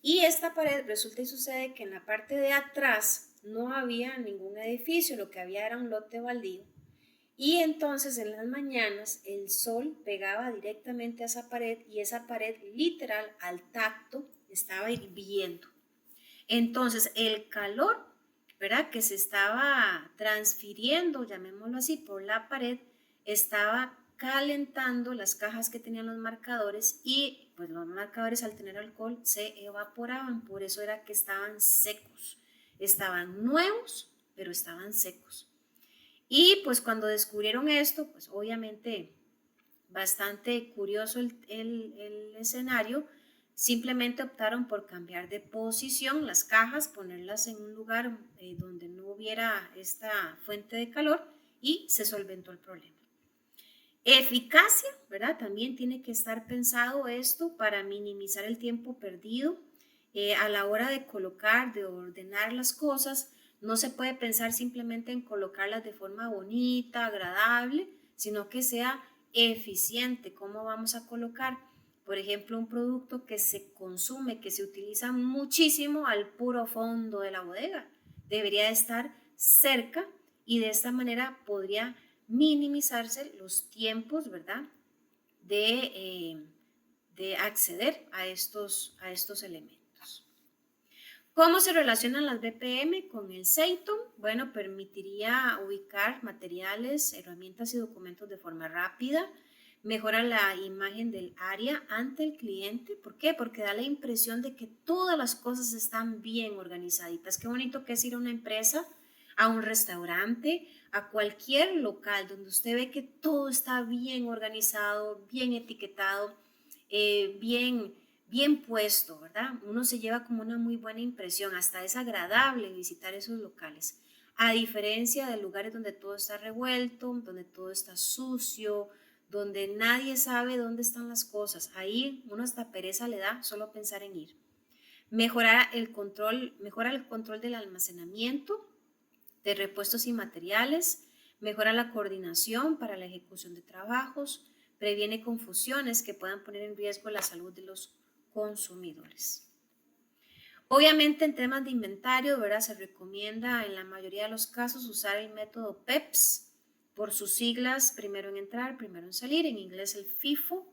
Y esta pared resulta y sucede que en la parte de atrás no había ningún edificio, lo que había era un lote baldío. Y entonces en las mañanas el sol pegaba directamente a esa pared y esa pared literal al tacto estaba hirviendo. Entonces el calor, ¿verdad?, que se estaba transfiriendo, llamémoslo así, por la pared, estaba calentando las cajas que tenían los marcadores y pues los marcadores al tener alcohol se evaporaban, por eso era que estaban secos, estaban nuevos, pero estaban secos. Y pues cuando descubrieron esto, pues obviamente bastante curioso el escenario, simplemente optaron por cambiar de posición las cajas, ponerlas en un lugar donde no hubiera esta fuente de calor y se solventó el problema. Eficacia, ¿verdad? También tiene que estar pensado esto para minimizar el tiempo perdido a la hora de colocar, de ordenar las cosas. No se puede pensar simplemente en colocarlas de forma bonita, agradable, sino que sea eficiente. ¿Cómo vamos a colocar? Por ejemplo, un producto que se consume, que se utiliza muchísimo al puro fondo de la bodega. Debería estar cerca y de esta manera podría minimizarse los tiempos, ¿verdad?, de acceder a estos elementos. ¿Cómo se relacionan las BPM con el CEITO? Bueno, permitiría ubicar materiales, herramientas y documentos de forma rápida, mejora la imagen del área ante el cliente. ¿Por qué? Porque da la impresión de que todas las cosas están bien organizaditas. Qué bonito que es ir a una empresa, a un restaurante, a cualquier local donde usted ve que todo está bien organizado, bien etiquetado, bien puesto, ¿verdad? Uno se lleva como una muy buena impresión, hasta es agradable visitar esos locales. A diferencia de lugares donde todo está revuelto, donde todo está sucio, donde nadie sabe dónde están las cosas. Ahí uno hasta pereza le da solo pensar en ir. Mejora el control del almacenamiento, de repuestos y materiales, mejora la coordinación para la ejecución de trabajos, previene confusiones que puedan poner en riesgo la salud de los consumidores. Obviamente en temas de inventario, ¿verdad? Se recomienda en la mayoría de los casos usar el método PEPS por sus siglas, primero en entrar, primero en salir, en inglés el FIFO.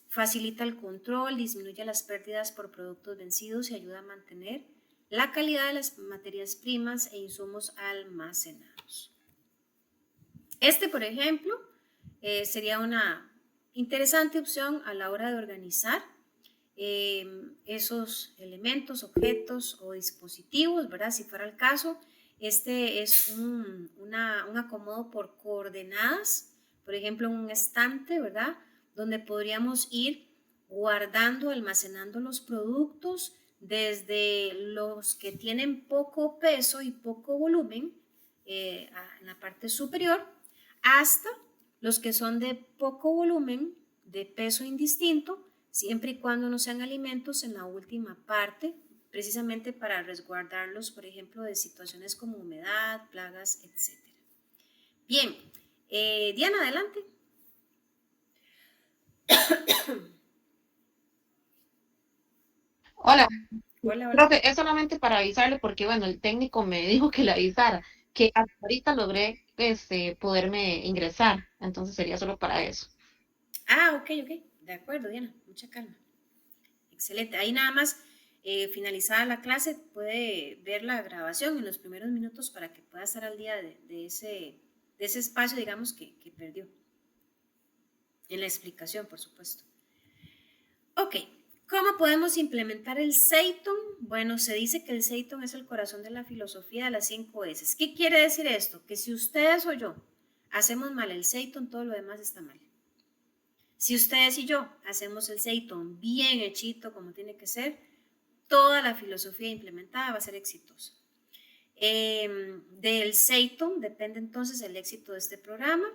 Facilita el control, disminuye las pérdidas por productos vencidos y ayuda a mantener la calidad de las materias primas e insumos almacenados. Este, por ejemplo, sería una interesante opción a la hora de organizar esos elementos, objetos o dispositivos, ¿verdad? Si fuera el caso, este es un acomodo por coordenadas, por ejemplo, un estante, ¿verdad? Donde podríamos ir guardando, almacenando los productos desde los que tienen poco peso y poco volumen en la parte superior hasta los que son de poco volumen, de peso indistinto, siempre y cuando no sean alimentos en la última parte, precisamente para resguardarlos, por ejemplo, de situaciones como humedad, plagas, etc. Bien, Diana, adelante. Hola, Hola, hola. profe, es solamente para avisarle porque, bueno, el técnico me dijo que le avisara, que hasta ahorita logré poderme ingresar, entonces sería solo para eso. Ok, ok. De acuerdo, Diana, mucha calma. Excelente. Ahí nada más, finalizada la clase, puede ver la grabación en los primeros minutos para que pueda estar al día de ese espacio, digamos, que perdió. En la explicación, por supuesto. Ok, ¿cómo podemos implementar el Seiton? Bueno, se dice que el Seiton es el corazón de la filosofía de las 5 S. ¿Qué quiere decir esto? Que si ustedes o yo hacemos mal el Seiton, todo lo demás está mal. Si ustedes y yo hacemos el Seiton bien hechito, como tiene que ser, toda la filosofía implementada va a ser exitosa. Del Seiton depende entonces el éxito de este programa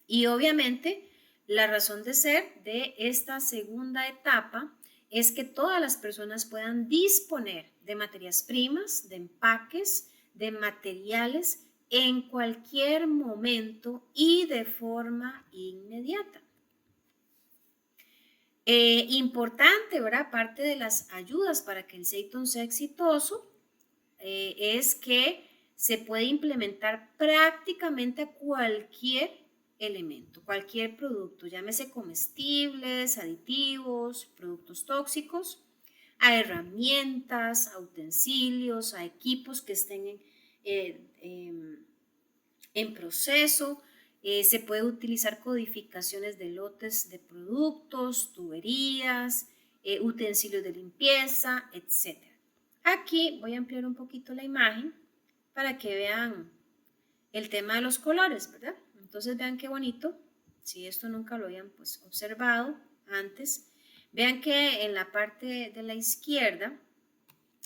y obviamente la razón de ser de esta segunda etapa es que todas las personas puedan disponer de materias primas, de empaques, de materiales en cualquier momento y de forma inmediata. Importante, ¿verdad? Parte de las ayudas para que el Seiton sea exitoso es que se puede implementar prácticamente a cualquier elemento, cualquier producto, llámese comestibles, aditivos, productos tóxicos, a herramientas, a utensilios, a equipos que estén en proceso. Se puede utilizar codificaciones de lotes de productos, tuberías, utensilios de limpieza, etc. Aquí voy a ampliar un poquito la imagen para que vean el tema de los colores, ¿verdad? Entonces vean qué bonito, si esto nunca lo habían pues observado antes, vean que en la parte de la izquierda,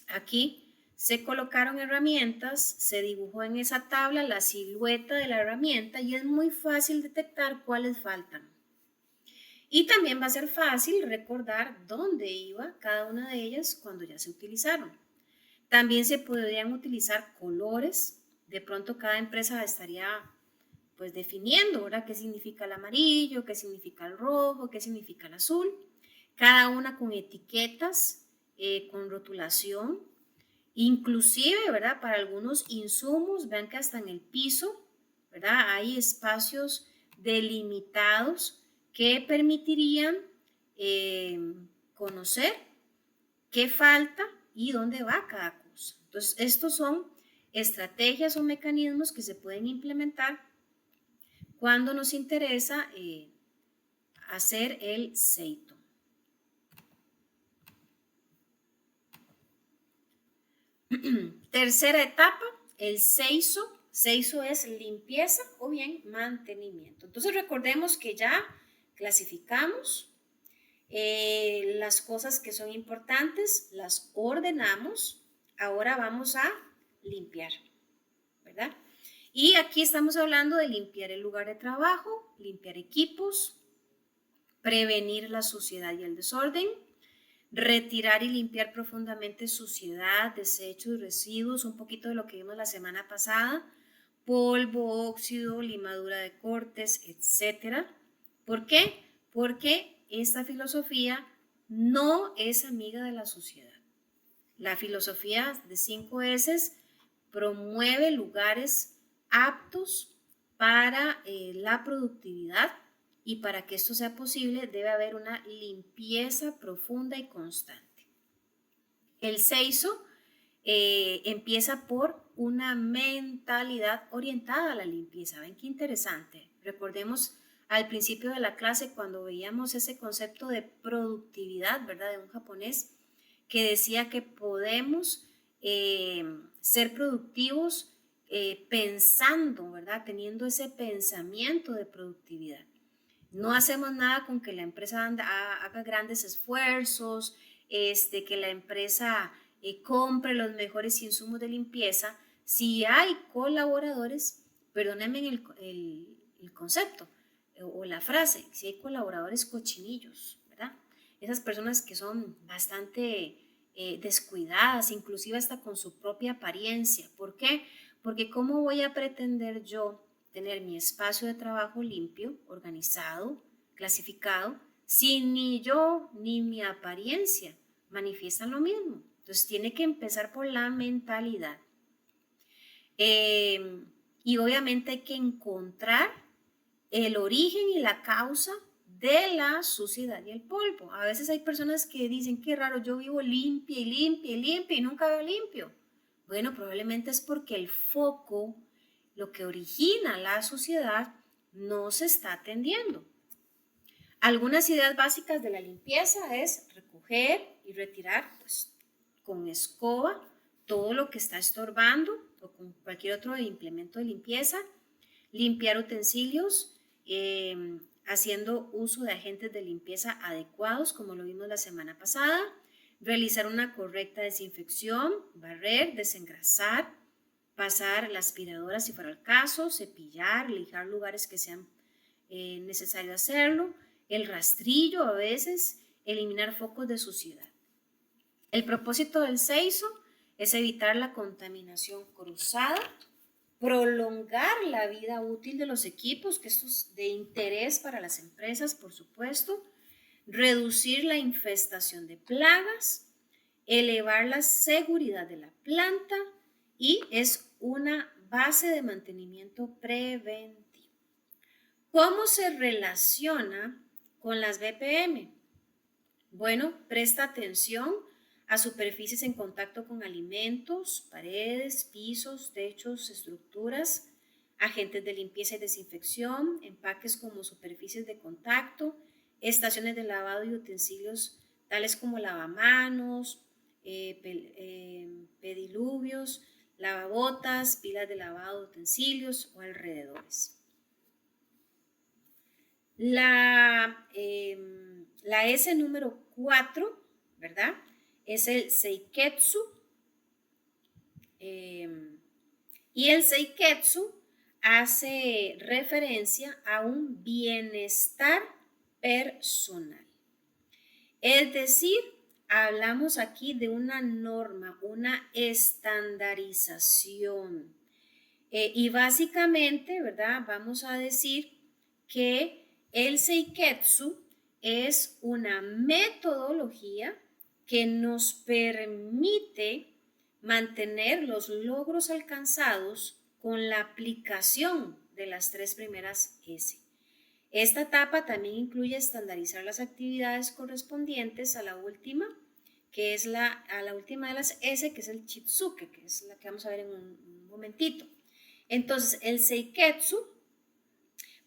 aquí se colocaron herramientas, se dibujó en esa tabla la silueta de la herramienta y es muy fácil detectar cuáles faltan. Y también va a ser fácil recordar dónde iba cada una de ellas cuando ya se utilizaron. También se podrían utilizar colores. De pronto cada empresa estaría pues definiendo, ¿verdad? ¿Qué significa el amarillo? ¿Qué significa el rojo? ¿Qué significa el azul? Cada una con etiquetas, con rotulación. Inclusive, ¿verdad? Para algunos insumos, vean que hasta en el piso, ¿verdad? Hay espacios delimitados que permitirían conocer qué falta y dónde va cada cosa. Entonces, estos son estrategias o mecanismos que se pueden implementar cuando nos interesa hacer el seito. Tercera etapa, el seiso. Seiso es limpieza o bien mantenimiento. Entonces recordemos que ya clasificamos las cosas que son importantes, las ordenamos, ahora vamos a limpiar, ¿verdad? Y aquí estamos hablando de limpiar el lugar de trabajo, limpiar equipos, prevenir la suciedad y el desorden, retirar y limpiar profundamente suciedad, desechos y residuos, un poquito de lo que vimos la semana pasada, polvo, óxido, limadura de cortes, etc. ¿Por qué? Porque esta filosofía no es amiga de la suciedad. La filosofía de 5 S promueve lugares aptos para la productividad, y para que esto sea posible debe haber una limpieza profunda y constante. El seiso empieza por una mentalidad orientada a la limpieza. ¿Ven qué interesante? Recordemos al principio de la clase cuando veíamos ese concepto de productividad, ¿verdad? De un japonés que decía que podemos ser productivos pensando, ¿verdad? Teniendo ese pensamiento de productividad. No hacemos nada con que la empresa haga grandes esfuerzos, que la empresa compre los mejores insumos de limpieza. Si hay colaboradores, perdónenme el concepto o la frase, si hay colaboradores cochinillos, ¿verdad? Esas personas que son bastante descuidadas, inclusive hasta con su propia apariencia. ¿Por qué? Porque ¿cómo voy a pretender yo tener mi espacio de trabajo limpio, organizado, clasificado, si ni yo ni mi apariencia manifiestan lo mismo? Entonces tiene que empezar por la mentalidad. Y obviamente hay que encontrar el origen y la causa de la suciedad y el polvo. A veces hay personas que dicen, qué raro, yo vivo limpia y limpia y limpia y nunca veo limpio. Bueno, probablemente es porque el foco, lo que origina la suciedad, no se está atendiendo. Algunas ideas básicas de la limpieza es recoger y retirar, pues, con escoba todo lo que está estorbando o con cualquier otro implemento de limpieza, limpiar utensilios, haciendo uso de agentes de limpieza adecuados, como lo vimos la semana pasada, realizar una correcta desinfección, barrer, desengrasar, pasar la aspiradora si fuera el caso, cepillar, lijar lugares que sean necesario hacerlo, el rastrillo a veces, eliminar focos de suciedad. El propósito del seiso es evitar la contaminación cruzada, prolongar la vida útil de los equipos, que esto es de interés para las empresas, por supuesto, reducir la infestación de plagas, elevar la seguridad de la planta y es una base de mantenimiento preventivo. ¿Cómo se relaciona con las BPM? Bueno, presta atención a superficies en contacto con alimentos, paredes, pisos, techos, estructuras, agentes de limpieza y desinfección, empaques como superficies de contacto, estaciones de lavado y utensilios tales como lavamanos, pediluvios, lavabotas, pilas de lavado de utensilios o alrededores. La S número 4, ¿verdad? Es el seiketsu. Y el seiketsu hace referencia a un bienestar personal. Es decir, hablamos aquí de una norma, una estandarización. Y básicamente, ¿verdad? Vamos a decir que el seiketsu es una metodología que nos permite mantener los logros alcanzados con la aplicación de las 3 primeras S. Esta etapa también incluye estandarizar las actividades correspondientes a la última, que es a la última de las S, que es el Chitsuke, que es la que vamos a ver en un momentito. Entonces, el seiketsu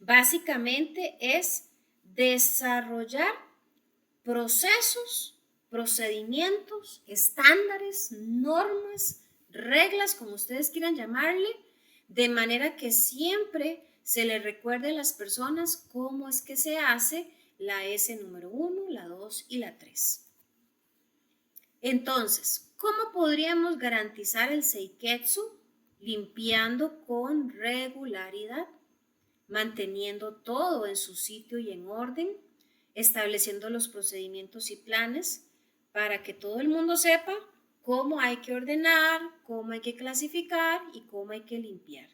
Básicamente es desarrollar procesos, procedimientos, estándares, normas, reglas, como ustedes quieran llamarle, de manera que siempre se le recuerde a las personas cómo es que se hace la S número 1, la 2 y la 3. Entonces, ¿cómo podríamos garantizar el Seiketsu? Limpiando con regularidad, manteniendo todo en su sitio y en orden, estableciendo los procedimientos y planes para que todo el mundo sepa cómo hay que ordenar, cómo hay que clasificar y cómo hay que limpiar.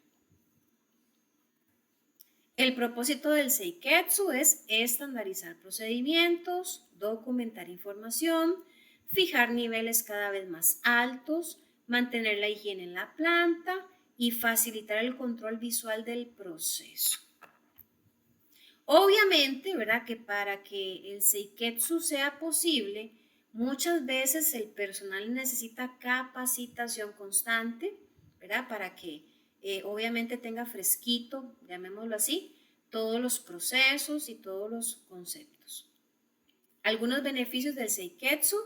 El propósito del Seiketsu es estandarizar procedimientos, documentar información, fijar niveles cada vez más altos, mantener la higiene en la planta y facilitar el control visual del proceso. Obviamente, ¿verdad? Que para que el Seiketsu sea posible, muchas veces el personal necesita capacitación constante, ¿verdad? Para que obviamente tenga fresquito, llamémoslo así, todos los procesos y todos los conceptos. Algunos beneficios del Seiketsu: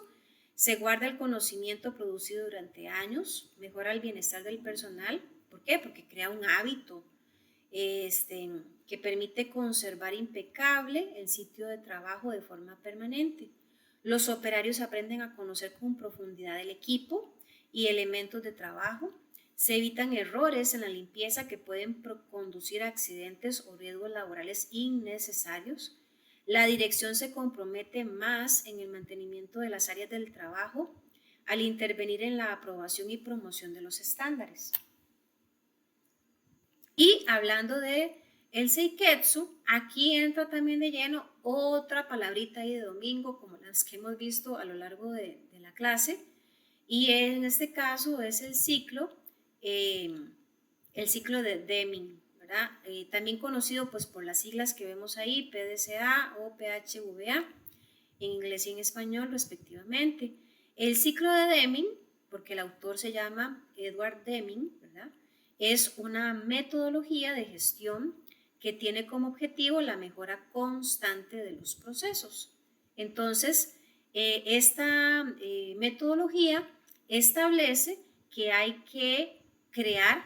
se guarda el conocimiento producido durante años, mejora el bienestar del personal. ¿Por qué? Porque crea un hábito que permite conservar impecable el sitio de trabajo de forma permanente. Los operarios aprenden a conocer con profundidad el equipo y elementos de trabajo. Se evitan errores en la limpieza que pueden conducir a accidentes o riesgos laborales innecesarios. La dirección se compromete más en el mantenimiento de las áreas del trabajo al intervenir en la aprobación y promoción de los estándares. Y hablando de el Seiketsu, aquí entra también de lleno otra palabrita ahí de domingo, como las que hemos visto a lo largo de la clase, y en este caso es el ciclo de Deming, ¿verdad? También conocido pues por las siglas que vemos ahí, PDCA o PHVA, en inglés y en español respectivamente. El ciclo de Deming, porque el autor se llama Edward Deming, ¿verdad? Es una metodología de gestión que tiene como objetivo la mejora constante de los procesos. Entonces, esta metodología establece que hay que crear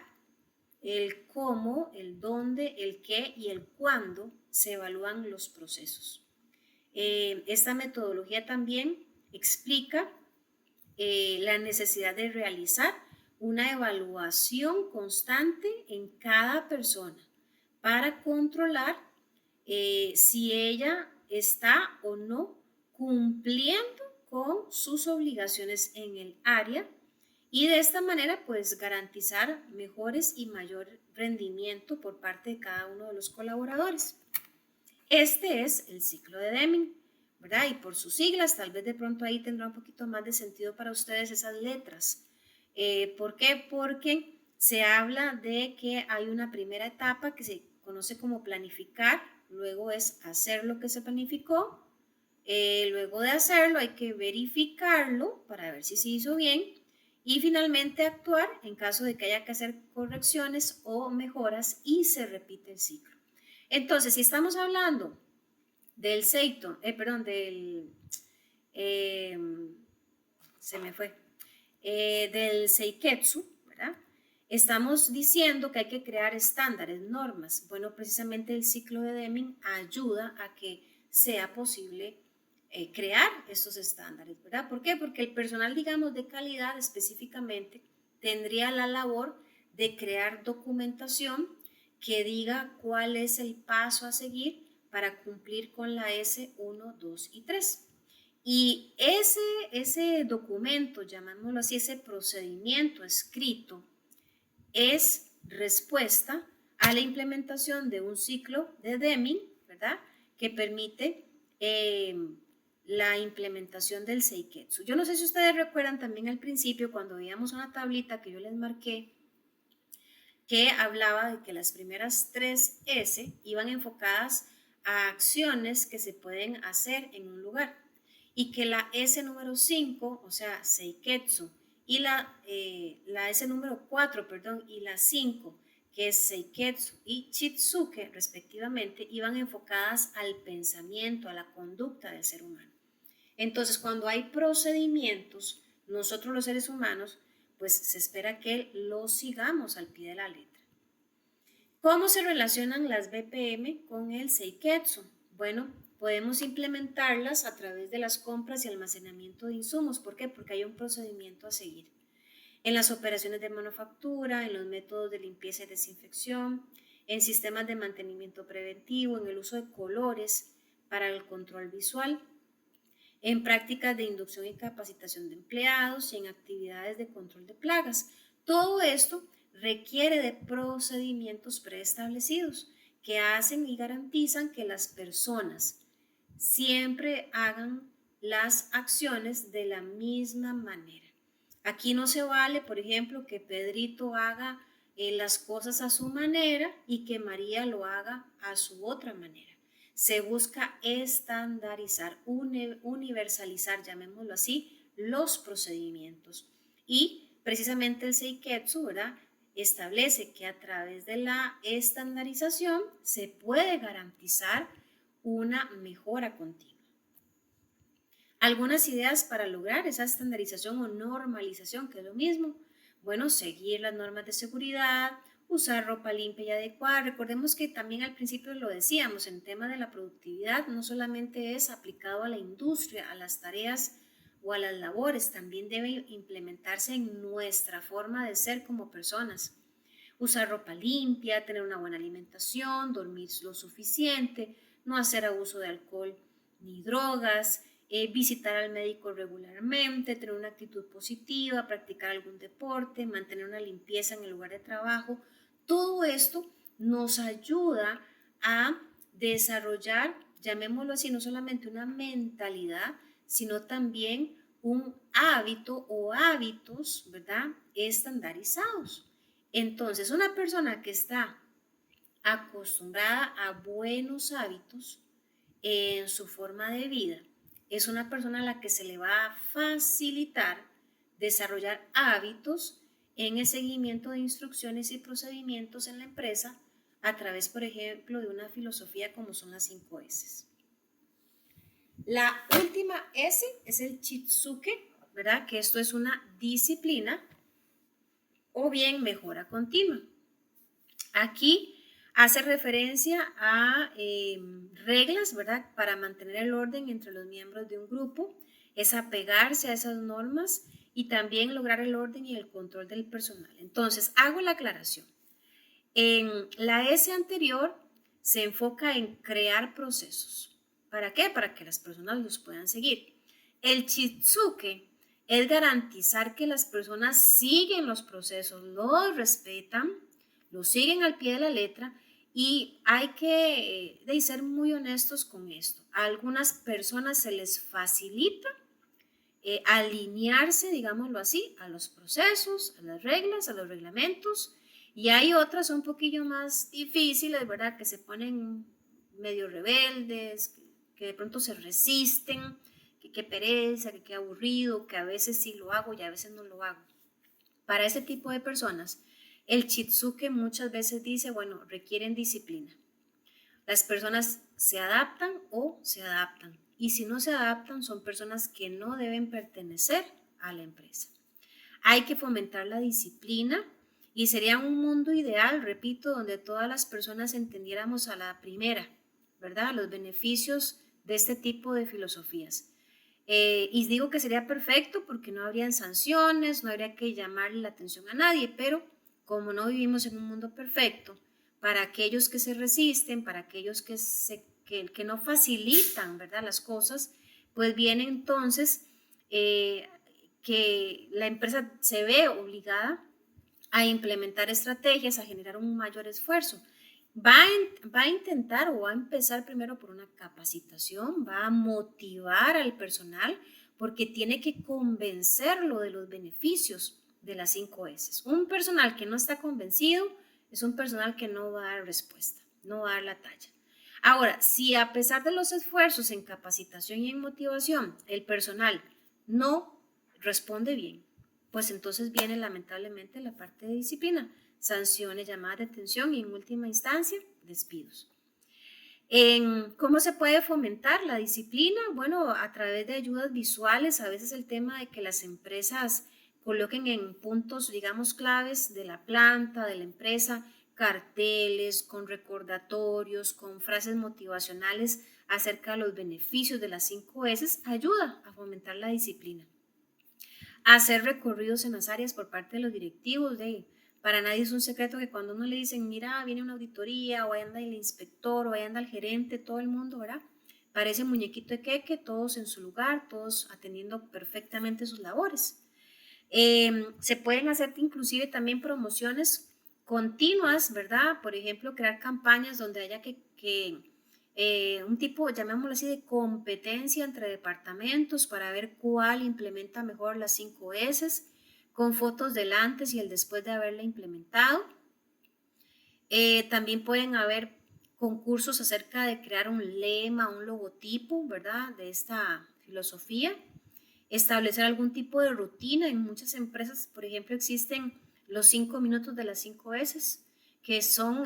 el cómo, el dónde, el qué y el cuándo se evalúan los procesos. Esta metodología también explica la necesidad de realizar una evaluación constante en cada persona para controlar si ella está o no cumpliendo con sus obligaciones en el área, y de esta manera pues garantizar mejores y mayor rendimiento por parte de cada uno de los colaboradores. Este es el ciclo de Deming, ¿verdad? Y por sus siglas, tal vez de pronto ahí tendrá un poquito más de sentido para ustedes esas letras. ¿Por qué? Porque se habla de que hay una primera etapa que se conoce como planificar, luego es hacer lo que se planificó, luego de hacerlo hay que verificarlo para ver si se hizo bien y finalmente actuar en caso de que haya que hacer correcciones o mejoras y se repite el ciclo. Entonces, si estamos hablando del Seito, eh, se me fue, del Seiketsu, ¿verdad? Estamos diciendo que hay que crear estándares, normas. Bueno, precisamente el ciclo de Deming ayuda a que sea posible crear estos estándares, ¿verdad? ¿Por qué? Porque el personal, digamos, de calidad específicamente tendría la labor de crear documentación que diga cuál es el paso a seguir para cumplir con la S1, 2 y 3. Y ese documento, llamémoslo así, ese procedimiento escrito, es respuesta a la implementación de un ciclo de Deming, ¿verdad? Que permite la implementación del Seiketsu. Yo no sé si ustedes recuerdan también al principio cuando veíamos una tablita que yo les marqué que hablaba de que las primeras 3 S iban enfocadas a acciones que se pueden hacer en un lugar y que la S número 5, o sea, Seiketsu, y la S número 4, perdón, y la 5, que es Seiketsu y Chitsuke respectivamente, iban enfocadas al pensamiento, a la conducta del ser humano. Entonces, cuando hay procedimientos, nosotros los seres humanos, pues se espera que los sigamos al pie de la letra. ¿Cómo se relacionan las BPM con el Seiketsu? Bueno, podemos implementarlas a través de las compras y almacenamiento de insumos. ¿Por qué? Porque hay un procedimiento a seguir. En las operaciones de manufactura, en los métodos de limpieza y desinfección, en sistemas de mantenimiento preventivo, en el uso de colores para el control visual, en prácticas de inducción y capacitación de empleados y en actividades de control de plagas. Todo esto requiere de procedimientos preestablecidos que hacen y garantizan que las personas siempre hagan las acciones de la misma manera. Aquí no se vale, por ejemplo, que Pedrito haga las cosas a su manera y que María lo haga a su otra manera. Se busca estandarizar, universalizar, llamémoslo así, los procedimientos. Y precisamente el Seiketsu, ¿verdad?, establece que a través de la estandarización se puede garantizar una mejora continua. Algunas ideas para lograr esa estandarización o normalización, que es lo mismo. Bueno, seguir las normas de seguridad, usar ropa limpia y adecuada. Recordemos que también al principio lo decíamos, en tema de la productividad no solamente es aplicado a la industria, a las tareas o a las labores, también debe implementarse en nuestra forma de ser como personas. Usar ropa limpia, tener una buena alimentación, dormir lo suficiente, no hacer abuso de alcohol ni drogas, visitar al médico regularmente, tener una actitud positiva, practicar algún deporte, mantener una limpieza en el lugar de trabajo. Todo esto nos ayuda a desarrollar, llamémoslo así, no solamente una mentalidad, sino también un hábito o hábitos, ¿verdad?, estandarizados. Entonces, una persona que está acostumbrada a buenos hábitos en su forma de vida es una persona a la que se le va a facilitar desarrollar hábitos en el seguimiento de instrucciones y procedimientos en la empresa a través, por ejemplo, de una filosofía como son las 5 S. La última S es el Chitsuke, ¿verdad?, que esto es una disciplina o bien mejora continua. Aquí hace referencia a reglas, ¿verdad?, para mantener el orden entre los miembros de un grupo, es apegarse a esas normas y también lograr el orden y el control del personal. Entonces, hago la aclaración. En la S anterior se enfoca en crear procesos. ¿Para qué? Para que las personas los puedan seguir. El Chitsuke es garantizar que las personas siguen los procesos, los respetan, los siguen al pie de la letra y hay que ser muy honestos con esto. A algunas personas se les facilita alinearse, digámoslo así, a los procesos, a las reglas, a los reglamentos, y hay otras un poquillo más difíciles, ¿verdad?, que se ponen medio rebeldes, que de pronto se resisten, que qué pereza, que qué aburrido, que a veces sí lo hago y a veces no lo hago. Para ese tipo de personas, el Chitsuke muchas veces dice, bueno, requieren disciplina. Las personas se adaptan o se adaptan. Y si no se adaptan, son personas que no deben pertenecer a la empresa. Hay que fomentar la disciplina y sería un mundo ideal, repito, donde todas las personas entendiéramos a la primera, ¿verdad?, los beneficios de este tipo de filosofías. Y digo que sería perfecto porque no habrían sanciones, no habría que llamarle la atención a nadie, pero como no vivimos en un mundo perfecto, para aquellos que se resisten, para aquellos que no facilitan, ¿verdad?, las cosas, pues viene entonces que la empresa se ve obligada a implementar estrategias, a generar un mayor esfuerzo. Va a intentar o va a empezar primero por una capacitación, va a motivar al personal porque tiene que convencerlo de los beneficios de las 5 S. Un personal que no está convencido es un personal que no va a dar respuesta, no va a dar la talla. Ahora, si a pesar de los esfuerzos en capacitación y en motivación, el personal no responde bien, pues entonces viene lamentablemente la parte de disciplina. sanciones, llamadas de atención y en última instancia, despidos. ¿Cómo se puede fomentar la disciplina? Bueno, a través de ayudas visuales, a veces el tema de que las empresas coloquen en puntos, digamos, claves de la planta, de la empresa, carteles con recordatorios, con frases motivacionales acerca de los beneficios de las 5 S, ayuda a fomentar la disciplina. Hacer recorridos en las áreas por parte de los directivos. Para nadie es un secreto que cuando uno le dicen, mira, viene una auditoría, o ahí anda el inspector, o ahí anda el gerente, todo el mundo, ¿verdad? Parece muñequito de queque, todos en su lugar, todos atendiendo perfectamente sus labores. Se pueden hacer inclusive también promociones continuas, ¿verdad? Por ejemplo, crear campañas donde haya un tipo, llamémoslo así, de competencia entre departamentos para ver cuál implementa mejor las 5 S, con fotos del antes y el después de haberla implementado. También pueden haber concursos acerca de crear un lema, un logotipo, ¿verdad? De esta filosofía. Establecer algún tipo de rutina. En muchas empresas, por ejemplo, existen los 5 minutos de las 5 S, que son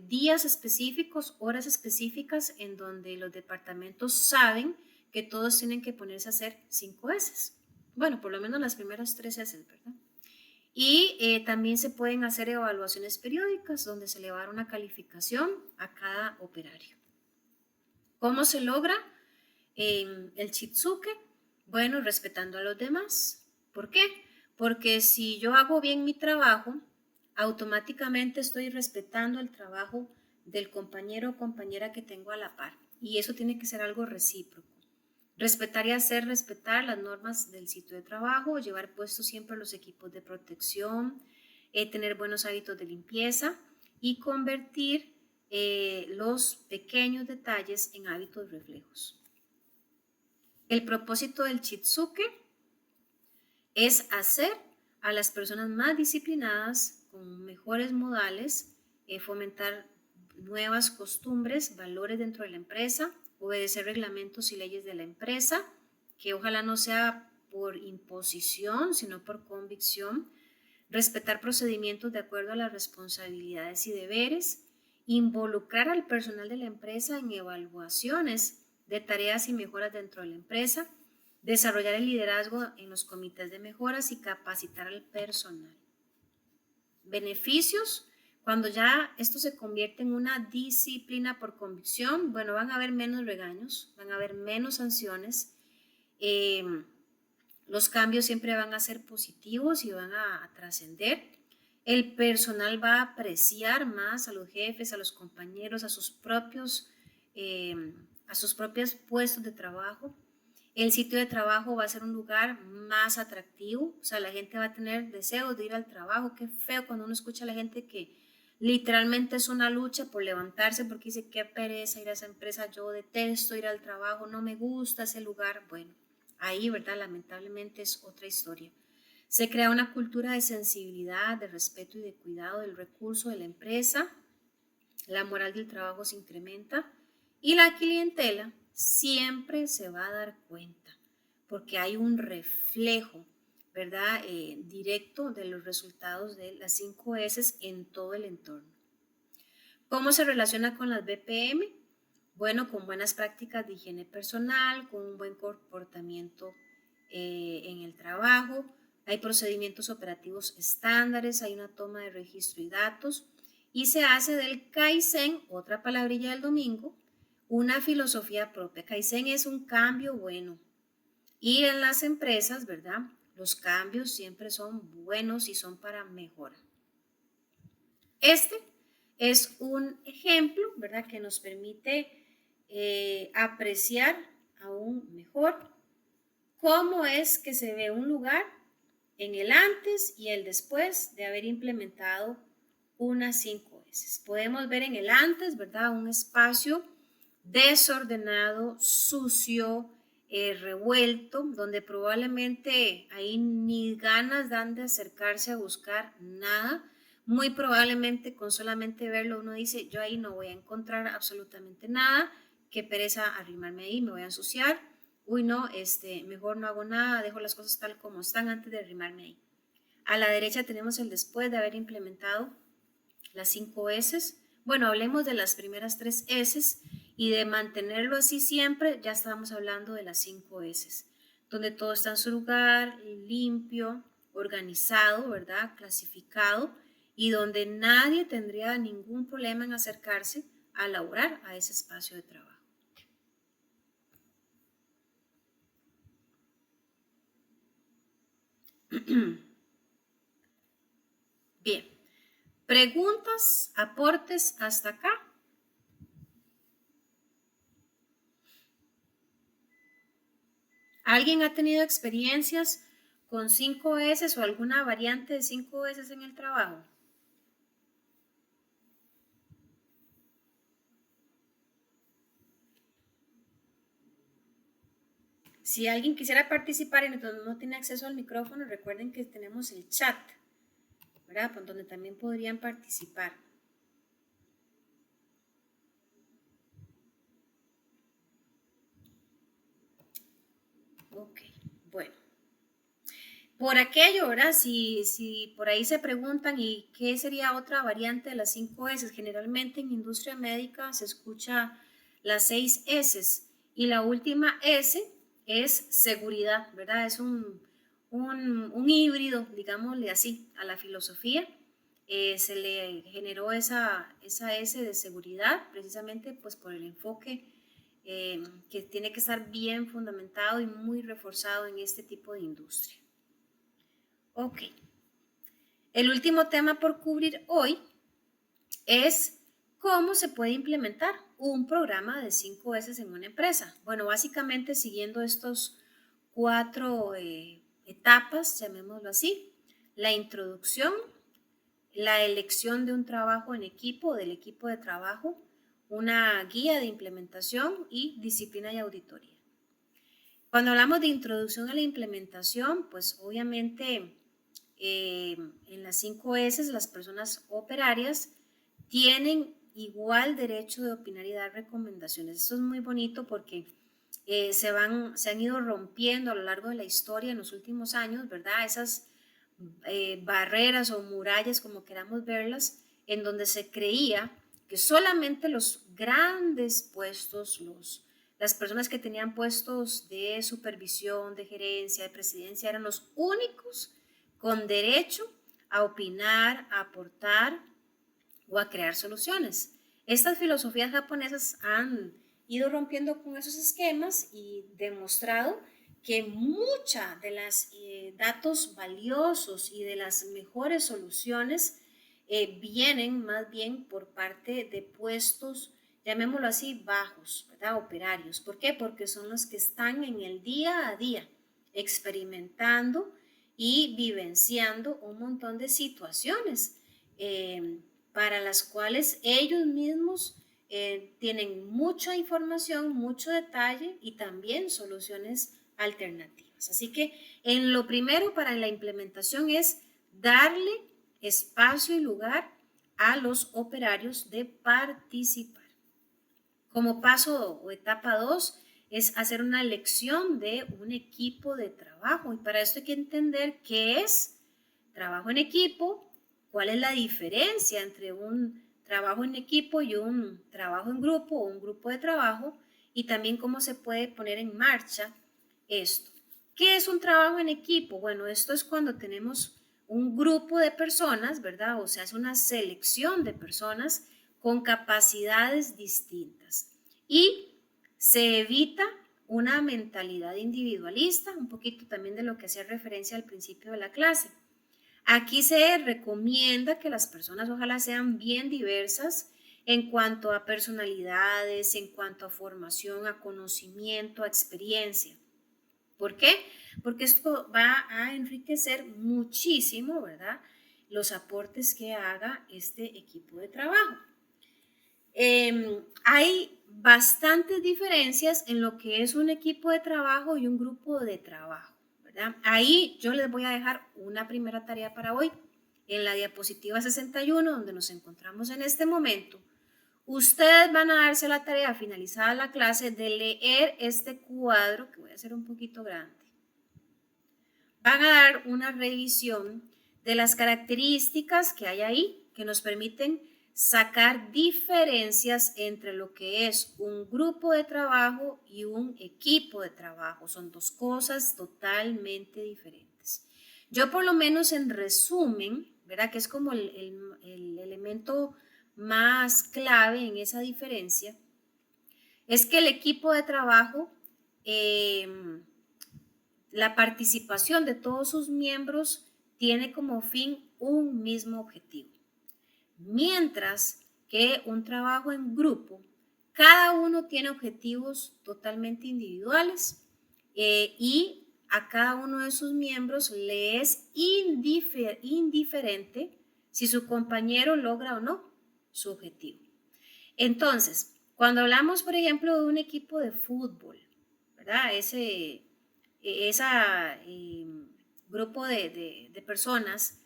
días específicos, horas específicas en donde los departamentos saben que todos tienen que ponerse a hacer 5 S. Bueno, por lo menos las primeras 3 S, ¿verdad? Y también se pueden hacer evaluaciones periódicas donde se le va a dar una calificación a cada operario. ¿Cómo se logra el Chitsuke? Bueno, respetando a los demás. ¿Por qué? Porque si yo hago bien mi trabajo, automáticamente estoy respetando el trabajo del compañero o compañera que tengo a la par. Y eso tiene que ser algo recíproco. Respetar y hacer respetar las normas del sitio de trabajo, llevar puestos siempre los equipos de protección, tener buenos hábitos de limpieza y convertir los pequeños detalles en hábitos reflejos. El propósito del Chitsuke es hacer a las personas más disciplinadas, con mejores modales, fomentar nuevas costumbres, valores dentro de la empresa, obedecer reglamentos y leyes de la empresa, que ojalá no sea por imposición, sino por convicción, respetar procedimientos de acuerdo a las responsabilidades y deberes, involucrar al personal de la empresa en evaluaciones de tareas y mejoras dentro de la empresa, desarrollar el liderazgo en los comités de mejoras y capacitar al personal. Beneficios: cuando ya esto se convierte en una disciplina por convicción, bueno, van a haber menos regaños, van a haber menos sanciones, los cambios siempre van a ser positivos y van a trascender. El personal va a apreciar más a los jefes, a los compañeros, a sus propios puestos de trabajo. El sitio de trabajo va a ser un lugar más atractivo, o sea, la gente va a tener deseos de ir al trabajo. Qué feo cuando uno escucha a la gente que literalmente es una lucha por levantarse porque dice, qué pereza ir a esa empresa, yo detesto ir al trabajo, no me gusta ese lugar. Bueno, ahí, ¿verdad? Lamentablemente es otra historia. Se crea una cultura de sensibilidad, de respeto y de cuidado del recurso de la empresa. La moral del trabajo se incrementa y la clientela siempre se va a dar cuenta porque hay un reflejo, ¿verdad? Directo de los resultados de las 5 S en todo el entorno. ¿Cómo se relaciona con las BPM? Bueno, con buenas prácticas de higiene personal, con un buen comportamiento en el trabajo, hay procedimientos operativos estándares, hay una toma de registro y datos, y se hace del Kaizen, otra palabrilla del domingo, una filosofía propia. Kaizen es un cambio bueno, y en las empresas, ¿verdad? Los cambios siempre son buenos y son para mejora. Este es un ejemplo, ¿verdad?, que nos permite apreciar aún mejor cómo es que se ve un lugar en el antes y el después de haber implementado unas 5 S. Podemos ver en el antes, ¿verdad?, un espacio desordenado, sucio, revuelto, donde probablemente ahí ni ganas dan de acercarse a buscar nada. Muy probablemente con solamente verlo uno dice, yo ahí no voy a encontrar absolutamente nada, qué pereza arrimarme ahí, me voy a ensuciar, uy no, mejor no hago nada, dejo las cosas tal como están antes de arrimarme ahí. A la derecha tenemos el después de haber implementado las 5 S. Bueno, hablemos de las primeras 3 S y de mantenerlo así siempre, ya estábamos hablando de las 5 S, donde todo está en su lugar, limpio, organizado, ¿verdad? Clasificado, y donde nadie tendría ningún problema en acercarse a laborar a ese espacio de trabajo. Bien, preguntas, aportes hasta acá. ¿Alguien ha tenido experiencias con 5 S o alguna variante de 5 S en el trabajo? Si alguien quisiera participar y no tiene acceso al micrófono, recuerden que tenemos el chat, ¿verdad? Por donde también podrían participar. Ok, bueno. Por aquello, ¿verdad? Si por ahí se preguntan, ¿y qué sería otra variante de las 5 S? Generalmente en industria médica se escucha las 6 S y la última S es seguridad, ¿verdad? Es un híbrido, digámosle así, a la filosofía. Se le generó esa S de seguridad precisamente pues por el enfoque que tiene que estar bien fundamentado y muy reforzado en este tipo de industria. Ok. El último tema por cubrir hoy es cómo se puede implementar un programa de 5 S en una empresa. Bueno, básicamente siguiendo estos 4 etapas, llamémoslo así: la introducción, la elección de un trabajo en equipo, del equipo de trabajo, una guía de implementación y disciplina y auditoría. Cuando hablamos de introducción a la implementación, pues obviamente en las 5 S las personas operarias tienen igual derecho de opinar y dar recomendaciones. Esto es muy bonito porque se han ido rompiendo a lo largo de la historia en los últimos años, ¿verdad? Esas barreras o murallas, como queramos verlas, en donde se creía que solamente los grandes puestos, las personas que tenían puestos de supervisión, de gerencia, de presidencia, eran los únicos con derecho a opinar, a aportar o a crear soluciones. Estas filosofías japonesas han ido rompiendo con esos esquemas y demostrado que muchas de las datos valiosos y de las mejores soluciones vienen más bien por parte de puestos, llamémoslo así, bajos, ¿verdad? Operarios. ¿Por qué? Porque son los que están en el día a día experimentando y vivenciando un montón de situaciones para las cuales ellos mismos tienen mucha información, mucho detalle y también soluciones alternativas. Así que en lo primero para la implementación es darle espacio y lugar a los operarios de participar. Como paso o etapa 2 es hacer una elección de un equipo de trabajo y para esto hay que entender qué es trabajo en equipo, cuál es la diferencia entre un trabajo en equipo y un trabajo en grupo o un grupo de trabajo y también cómo se puede poner en marcha esto. ¿Qué es un trabajo en equipo? Bueno, esto es cuando tenemos un grupo de personas, ¿verdad? O sea, es una selección de personas con capacidades distintas y se evita una mentalidad individualista, un poquito también de lo que hacía referencia al principio de la clase. Aquí se recomienda que las personas ojalá sean bien diversas en cuanto a personalidades, en cuanto a formación, a conocimiento, a experiencia. ¿Por qué? Porque esto va a enriquecer muchísimo, ¿verdad? Los aportes que haga este equipo de trabajo. Hay bastantes diferencias en lo que es un equipo de trabajo y un grupo de trabajo, ¿verdad? Ahí yo les voy a dejar una primera tarea para hoy. En la diapositiva 61, donde nos encontramos en este momento, ustedes van a darse la tarea finalizada la clase de leer este cuadro, que voy a hacer un poquito grande. Van a dar una revisión de las características que hay ahí, que nos permiten sacar diferencias entre lo que es un grupo de trabajo y un equipo de trabajo. Son dos cosas totalmente diferentes. Yo por lo menos en resumen, ¿verdad? Que es como el elemento más clave en esa diferencia, es que el equipo de trabajo, la participación de todos sus miembros tiene como fin un mismo objetivo. Mientras que un trabajo en grupo, cada uno tiene objetivos totalmente individuales y a cada uno de sus miembros le es indiferente si su compañero logra o no su objetivo. Entonces, cuando hablamos, por ejemplo, de un equipo de fútbol, ¿verdad? Ese grupo de personas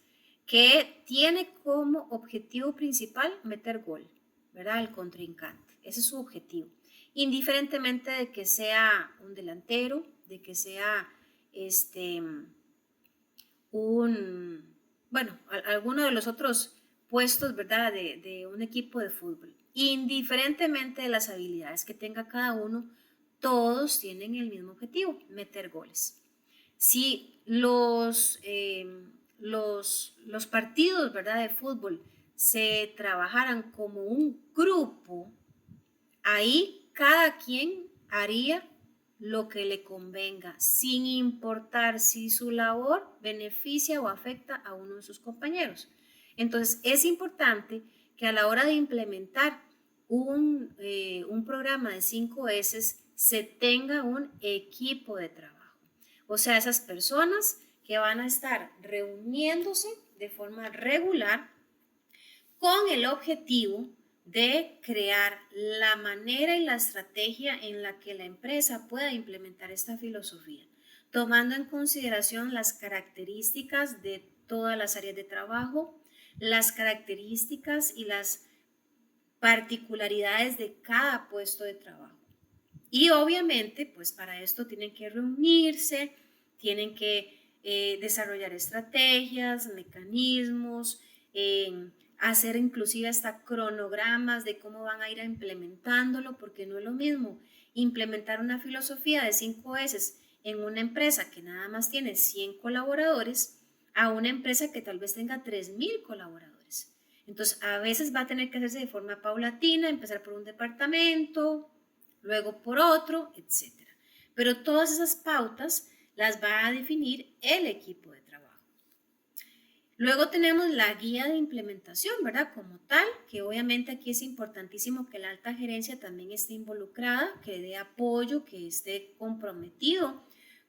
que tiene como objetivo principal meter gol, ¿verdad? El contrincante. Ese es su objetivo. Indiferentemente de que sea un delantero, de que sea alguno de los otros puestos, ¿verdad? De un equipo de fútbol. Indiferentemente de las habilidades que tenga cada uno, todos tienen el mismo objetivo, meter goles. Si los partidos, ¿verdad? De fútbol se trabajaran como un grupo, ahí cada quien haría lo que le convenga, sin importar si su labor beneficia o afecta a uno de sus compañeros. Entonces, es importante que a la hora de implementar un programa de 5S se tenga un equipo de trabajo. O sea, esas personas que van a estar reuniéndose de forma regular con el objetivo de crear la manera y la estrategia en la que la empresa pueda implementar esta filosofía, tomando en consideración las características de todas las áreas de trabajo, las características y las particularidades de cada puesto de trabajo. Y obviamente, pues para esto tienen que reunirse, tienen que desarrollar estrategias, mecanismos, hacer inclusive hasta cronogramas de cómo van a ir implementándolo, porque no es lo mismo implementar una filosofía de 5S en una empresa que nada más tiene 100 colaboradores a una empresa que tal vez tenga 3,000 colaboradores. Entonces, a veces va a tener que hacerse de forma paulatina, empezar por un departamento, luego por otro, etc. Pero todas esas pautas las va a definir el equipo de trabajo. Luego tenemos la guía de implementación, ¿verdad? Como tal, que obviamente aquí es importantísimo que la alta gerencia también esté involucrada, que dé apoyo, que esté comprometido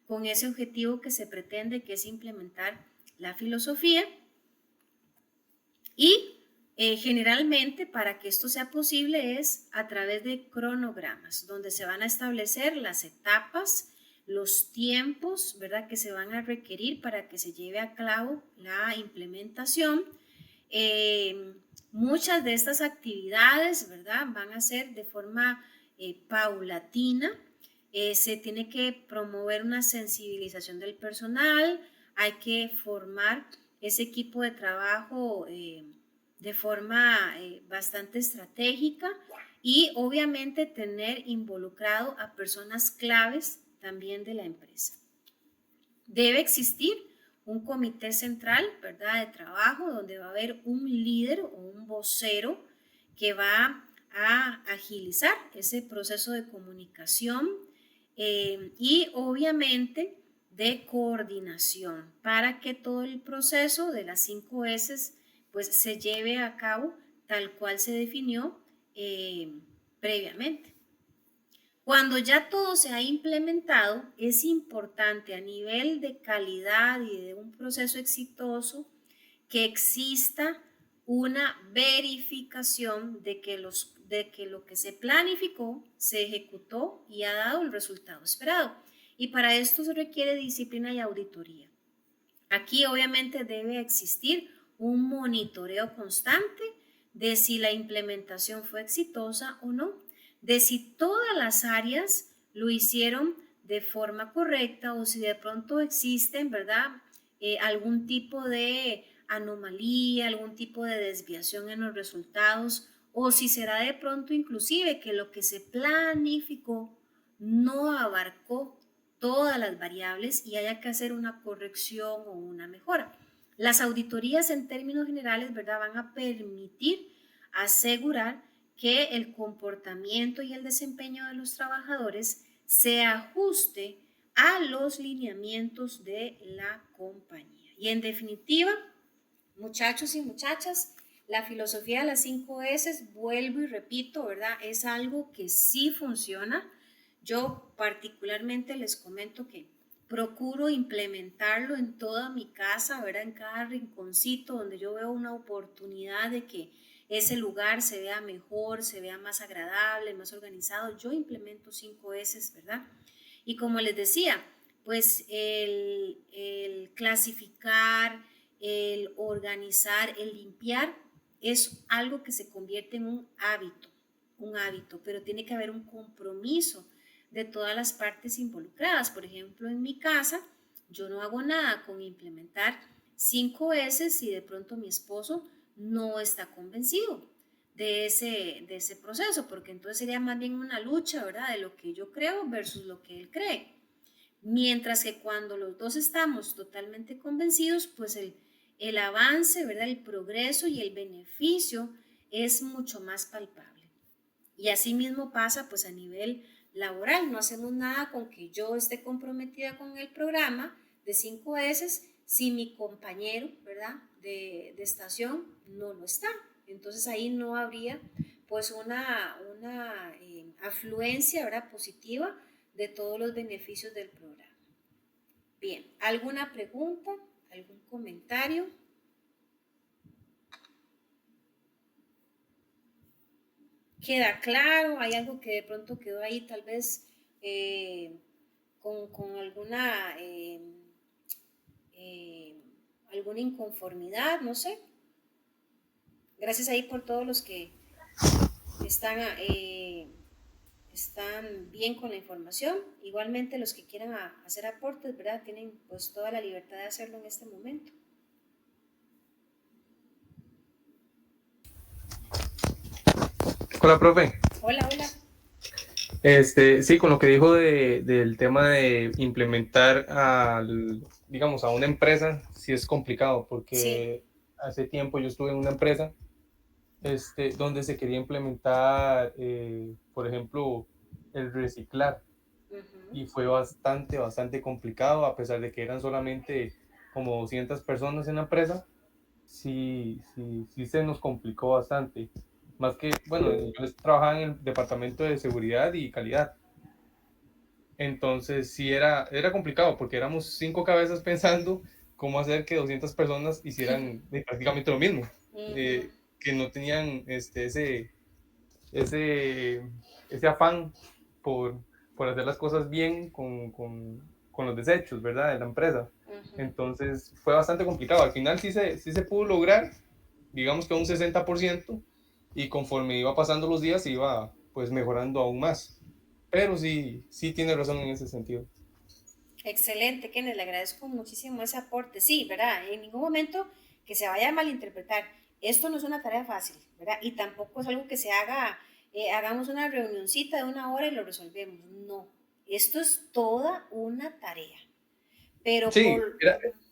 con ese objetivo que se pretende, que es implementar la filosofía. Y generalmente para que esto sea posible es a través de cronogramas, donde se van a establecer las etapas, los tiempos, ¿verdad? Que se van a requerir para que se lleve a cabo la implementación. Muchas de estas actividades, ¿verdad? Van a ser de forma paulatina. Se tiene que promover una sensibilización del personal, hay que formar ese equipo de trabajo de forma bastante estratégica y obviamente tener involucrado a personas claves también de la empresa. Debe existir un comité central, ¿verdad? De trabajo donde va a haber un líder o un vocero que va a agilizar ese proceso de comunicación y obviamente de coordinación para que todo el proceso de las 5S pues se lleve a cabo tal cual se definió previamente. Cuando ya todo se ha implementado, es importante a nivel de calidad y de un proceso exitoso que exista una verificación de que lo que se planificó se ejecutó y ha dado el resultado esperado. Y para esto se requiere disciplina y auditoría. Aquí obviamente debe existir un monitoreo constante de si la implementación fue exitosa o no, de si todas las áreas lo hicieron de forma correcta o si de pronto existen, ¿verdad? Algún tipo de anomalía, algún tipo de desviación en los resultados, o si será de pronto inclusive que lo que se planificó no abarcó todas las variables y haya que hacer una corrección o una mejora. Las auditorías en términos generales, ¿verdad?, van a permitir asegurar que el comportamiento y el desempeño de los trabajadores se ajuste a los lineamientos de la compañía. Y en definitiva, muchachos y muchachas, la filosofía de las 5 S, vuelvo y repito, ¿verdad? Es algo que sí funciona. Yo particularmente les comento que procuro implementarlo en toda mi casa, ¿verdad? En cada rinconcito donde yo veo una oportunidad de que ese lugar se vea mejor, se vea más agradable, más organizado. Yo implemento 5 S, ¿verdad? Y como les decía, pues el clasificar, el organizar, el limpiar es algo que se convierte en un hábito, pero tiene que haber un compromiso de todas las partes involucradas. Por ejemplo, en mi casa, yo no hago nada con implementar 5 S si de pronto mi esposo no está convencido de ese proceso, porque entonces sería más bien una lucha, ¿verdad? De lo que yo creo versus lo que él cree. Mientras que cuando los dos estamos totalmente convencidos, pues el avance, ¿verdad? El progreso y el beneficio es mucho más palpable. Y así mismo pasa pues a nivel laboral. No hacemos nada con que yo esté comprometida con el programa de 5 S si mi compañero, ¿verdad?, de estación no lo está. Entonces ahí no habría pues una afluencia, ¿verdad?, positiva de todos los beneficios del programa. Bien, ¿alguna pregunta? ¿Algún comentario? ¿Queda claro? ¿Hay algo que de pronto quedó ahí tal vez eh, con eh, alguna inconformidad? No sé. Gracias ahí por todos los que están, están bien con la información. Igualmente los que quieran hacer aportes, ¿verdad? Tienen pues toda la libertad de hacerlo en este momento. Hola, profe. Hola, hola. Sí, con lo que dijo del tema de implementar digamos, a una empresa, sí es complicado, Sí. porque hace tiempo yo estuve en una empresa donde se quería implementar, por ejemplo, el reciclar, Uh-huh. y fue bastante complicado, a pesar de que eran solamente como 200 personas en la empresa. Sí se nos complicó bastante. Más que, bueno, yo trabajaba en el departamento de seguridad y calidad. Entonces sí era complicado porque éramos 5 cabezas pensando cómo hacer que 200 personas hicieran prácticamente lo mismo. Uh-huh. Que no tenían ese, ese afán por, por hacer las cosas bien con los desechos, ¿verdad? De la empresa. Uh-huh. Entonces fue bastante complicado. Al final sí se pudo lograr, digamos que un 60%, y conforme iba pasando los días iba pues mejorando aún más. Pero sí tiene razón en ese sentido. Excelente, Kenneth, le agradezco muchísimo ese aporte. Sí, ¿verdad? En ningún momento que se vaya a malinterpretar. Esto no es una tarea fácil, ¿verdad? Y tampoco es algo que se haga, hagamos una reunioncita de 1 hora y lo resolvemos. No, esto es toda una tarea. Pero Sí, por...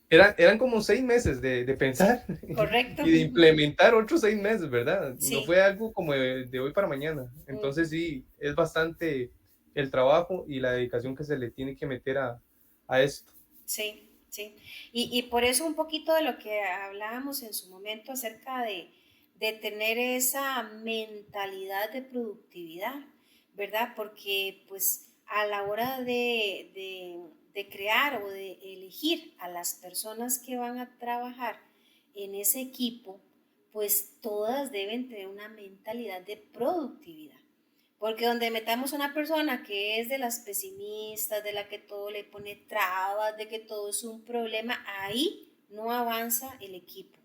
eran como 6 meses de pensar Correcto, y de implementar otros 6 meses, ¿verdad? No sí, fue algo como de hoy para mañana. Entonces ujú, sí, es bastante el trabajo y la dedicación que se le tiene que meter a esto. sí, sí. Y por eso un poquito de lo que hablábamos en su momento acerca de tener esa mentalidad de productividad, ¿verdad? Porque pues a la hora de crear o de elegir a las personas que van a trabajar en ese equipo, pues todas deben tener una mentalidad de productividad. Porque donde metamos una persona que es de las pesimistas, de la que todo le pone trabas, de que todo es un problema, ahí no avanza el equipo.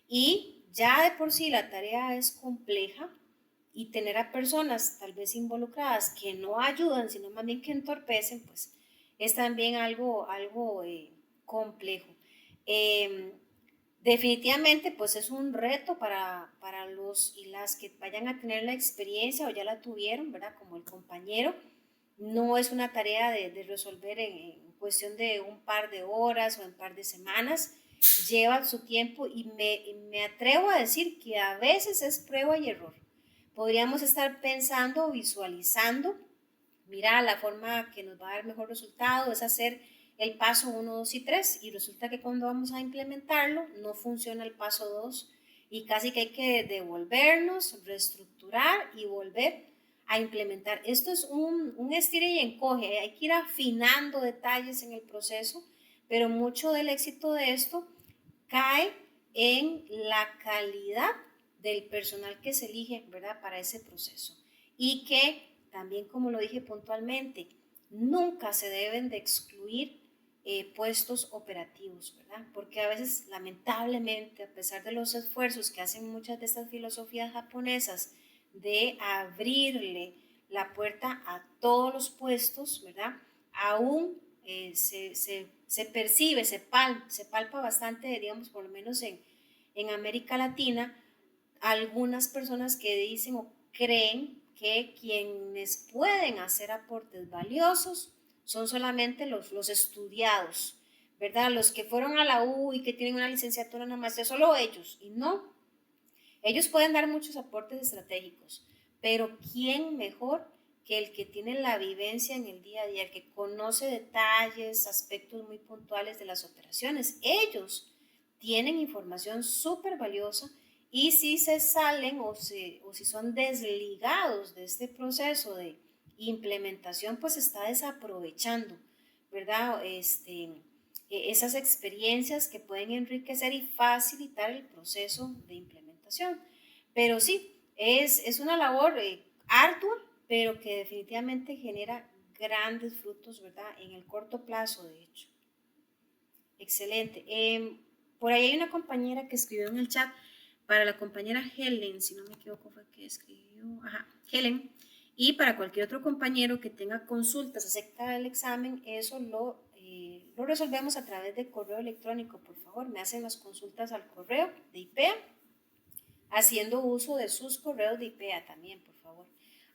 Y ya de por sí la tarea es compleja y tener a personas tal vez involucradas que no ayudan, sino más bien que entorpecen, pues es también algo complejo. Eh, Definitivamente, pues es un reto para los y las que vayan a tener la experiencia o ya la tuvieron, ¿verdad? Como el compañero. No es una tarea de resolver en cuestión de un par de horas o en un par de semanas. Lleva su tiempo y me atrevo a decir que a veces es prueba y error. Podríamos estar pensando o visualizando, mira, la forma que nos va a dar mejor resultado es hacer el paso uno 2 y 3 y resulta que cuando vamos a implementarlo no funciona el paso 2 y casi que hay que devolvernos, reestructurar y volver a implementar. Esto es un estira y encoge, hay que ir afinando detalles en el proceso, pero mucho del éxito de esto cae en la calidad del personal que se elige, ¿verdad? Para ese proceso. Y que también, como lo dije puntualmente, nunca se deben de excluir puestos operativos, ¿verdad? Porque a veces, lamentablemente, a pesar de los esfuerzos que hacen muchas de estas filosofías japonesas de abrirle la puerta a todos los puestos, ¿verdad? Aún se percibe, se palpa bastante, digamos, por lo menos en América Latina, algunas personas que dicen o creen que quienes pueden hacer aportes valiosos son solamente los estudiados, ¿verdad? Los que fueron a la U y que tienen una licenciatura, una maestría, solo ellos. Y no, ellos pueden dar muchos aportes estratégicos, pero ¿quién mejor que el que tiene la vivencia en el día a día, el que conoce detalles, aspectos muy puntuales de las operaciones? Ellos tienen información súper valiosa y si se salen o si son desligados de este proceso de implementación, pues está desaprovechando, ¿verdad? Esas experiencias que pueden enriquecer y facilitar el proceso de implementación. Pero sí, es una labor ardua, pero que definitivamente genera grandes frutos, ¿verdad? En el corto plazo, de hecho. Excelente. Por ahí hay una compañera que escribió en el chat, para la compañera Helen, si no me equivoco fue que escribió, ajá, Helen, y para cualquier otro compañero que tenga consultas acerca del examen, eso lo resolvemos a través de correo electrónico, por favor, me hacen las consultas al correo de IPEA, haciendo uso de sus correos de IPEA también, por favor.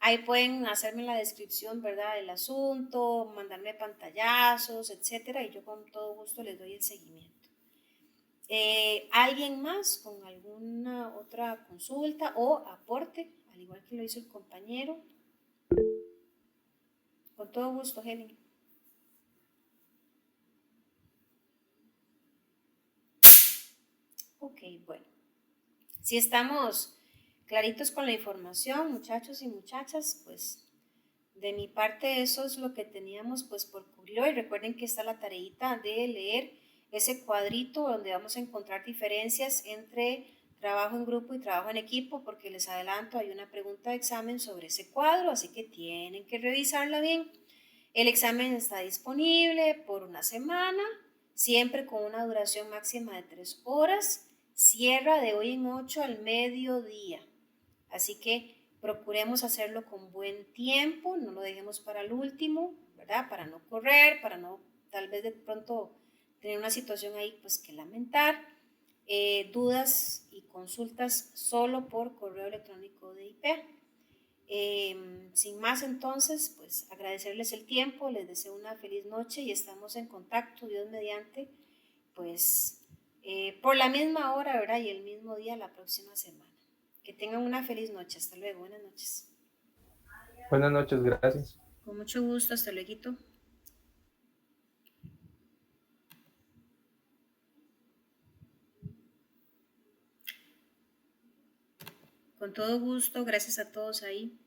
Ahí pueden hacerme la descripción, ¿verdad?, del asunto, mandarme pantallazos, etcétera, y yo con todo gusto les doy el seguimiento. ¿Alguien más con alguna otra consulta o aporte, al igual que lo hizo el compañero? Con todo gusto, Helen. Ok, bueno. Si estamos claritos con la información, muchachos y muchachas, pues de mi parte eso es lo que teníamos pues por cubrir hoy. Recuerden que está la tareita de leer ese cuadrito donde vamos a encontrar diferencias entre trabajo en grupo y trabajo en equipo, porque les adelanto, hay una pregunta de examen sobre ese cuadro, así que tienen que revisarla bien. El examen está disponible por una semana, siempre con una duración máxima de 3 horas. Cierra de hoy en 8 al mediodía. Así que procuremos hacerlo con buen tiempo, no lo dejemos para el último, ¿verdad? Para no correr, para no tal vez de pronto tener una situación ahí pues que lamentar. Dudas y consultas solo por correo electrónico de IPEA. Sin más entonces, pues agradecerles el tiempo, les deseo una feliz noche y estamos en contacto, Dios mediante, pues por la misma hora, ¿verdad? Y el mismo día la próxima semana. Que tengan una feliz noche, hasta luego, buenas noches. Buenas noches, gracias. Con mucho gusto, hasta luego. Con todo gusto, gracias a todos ahí.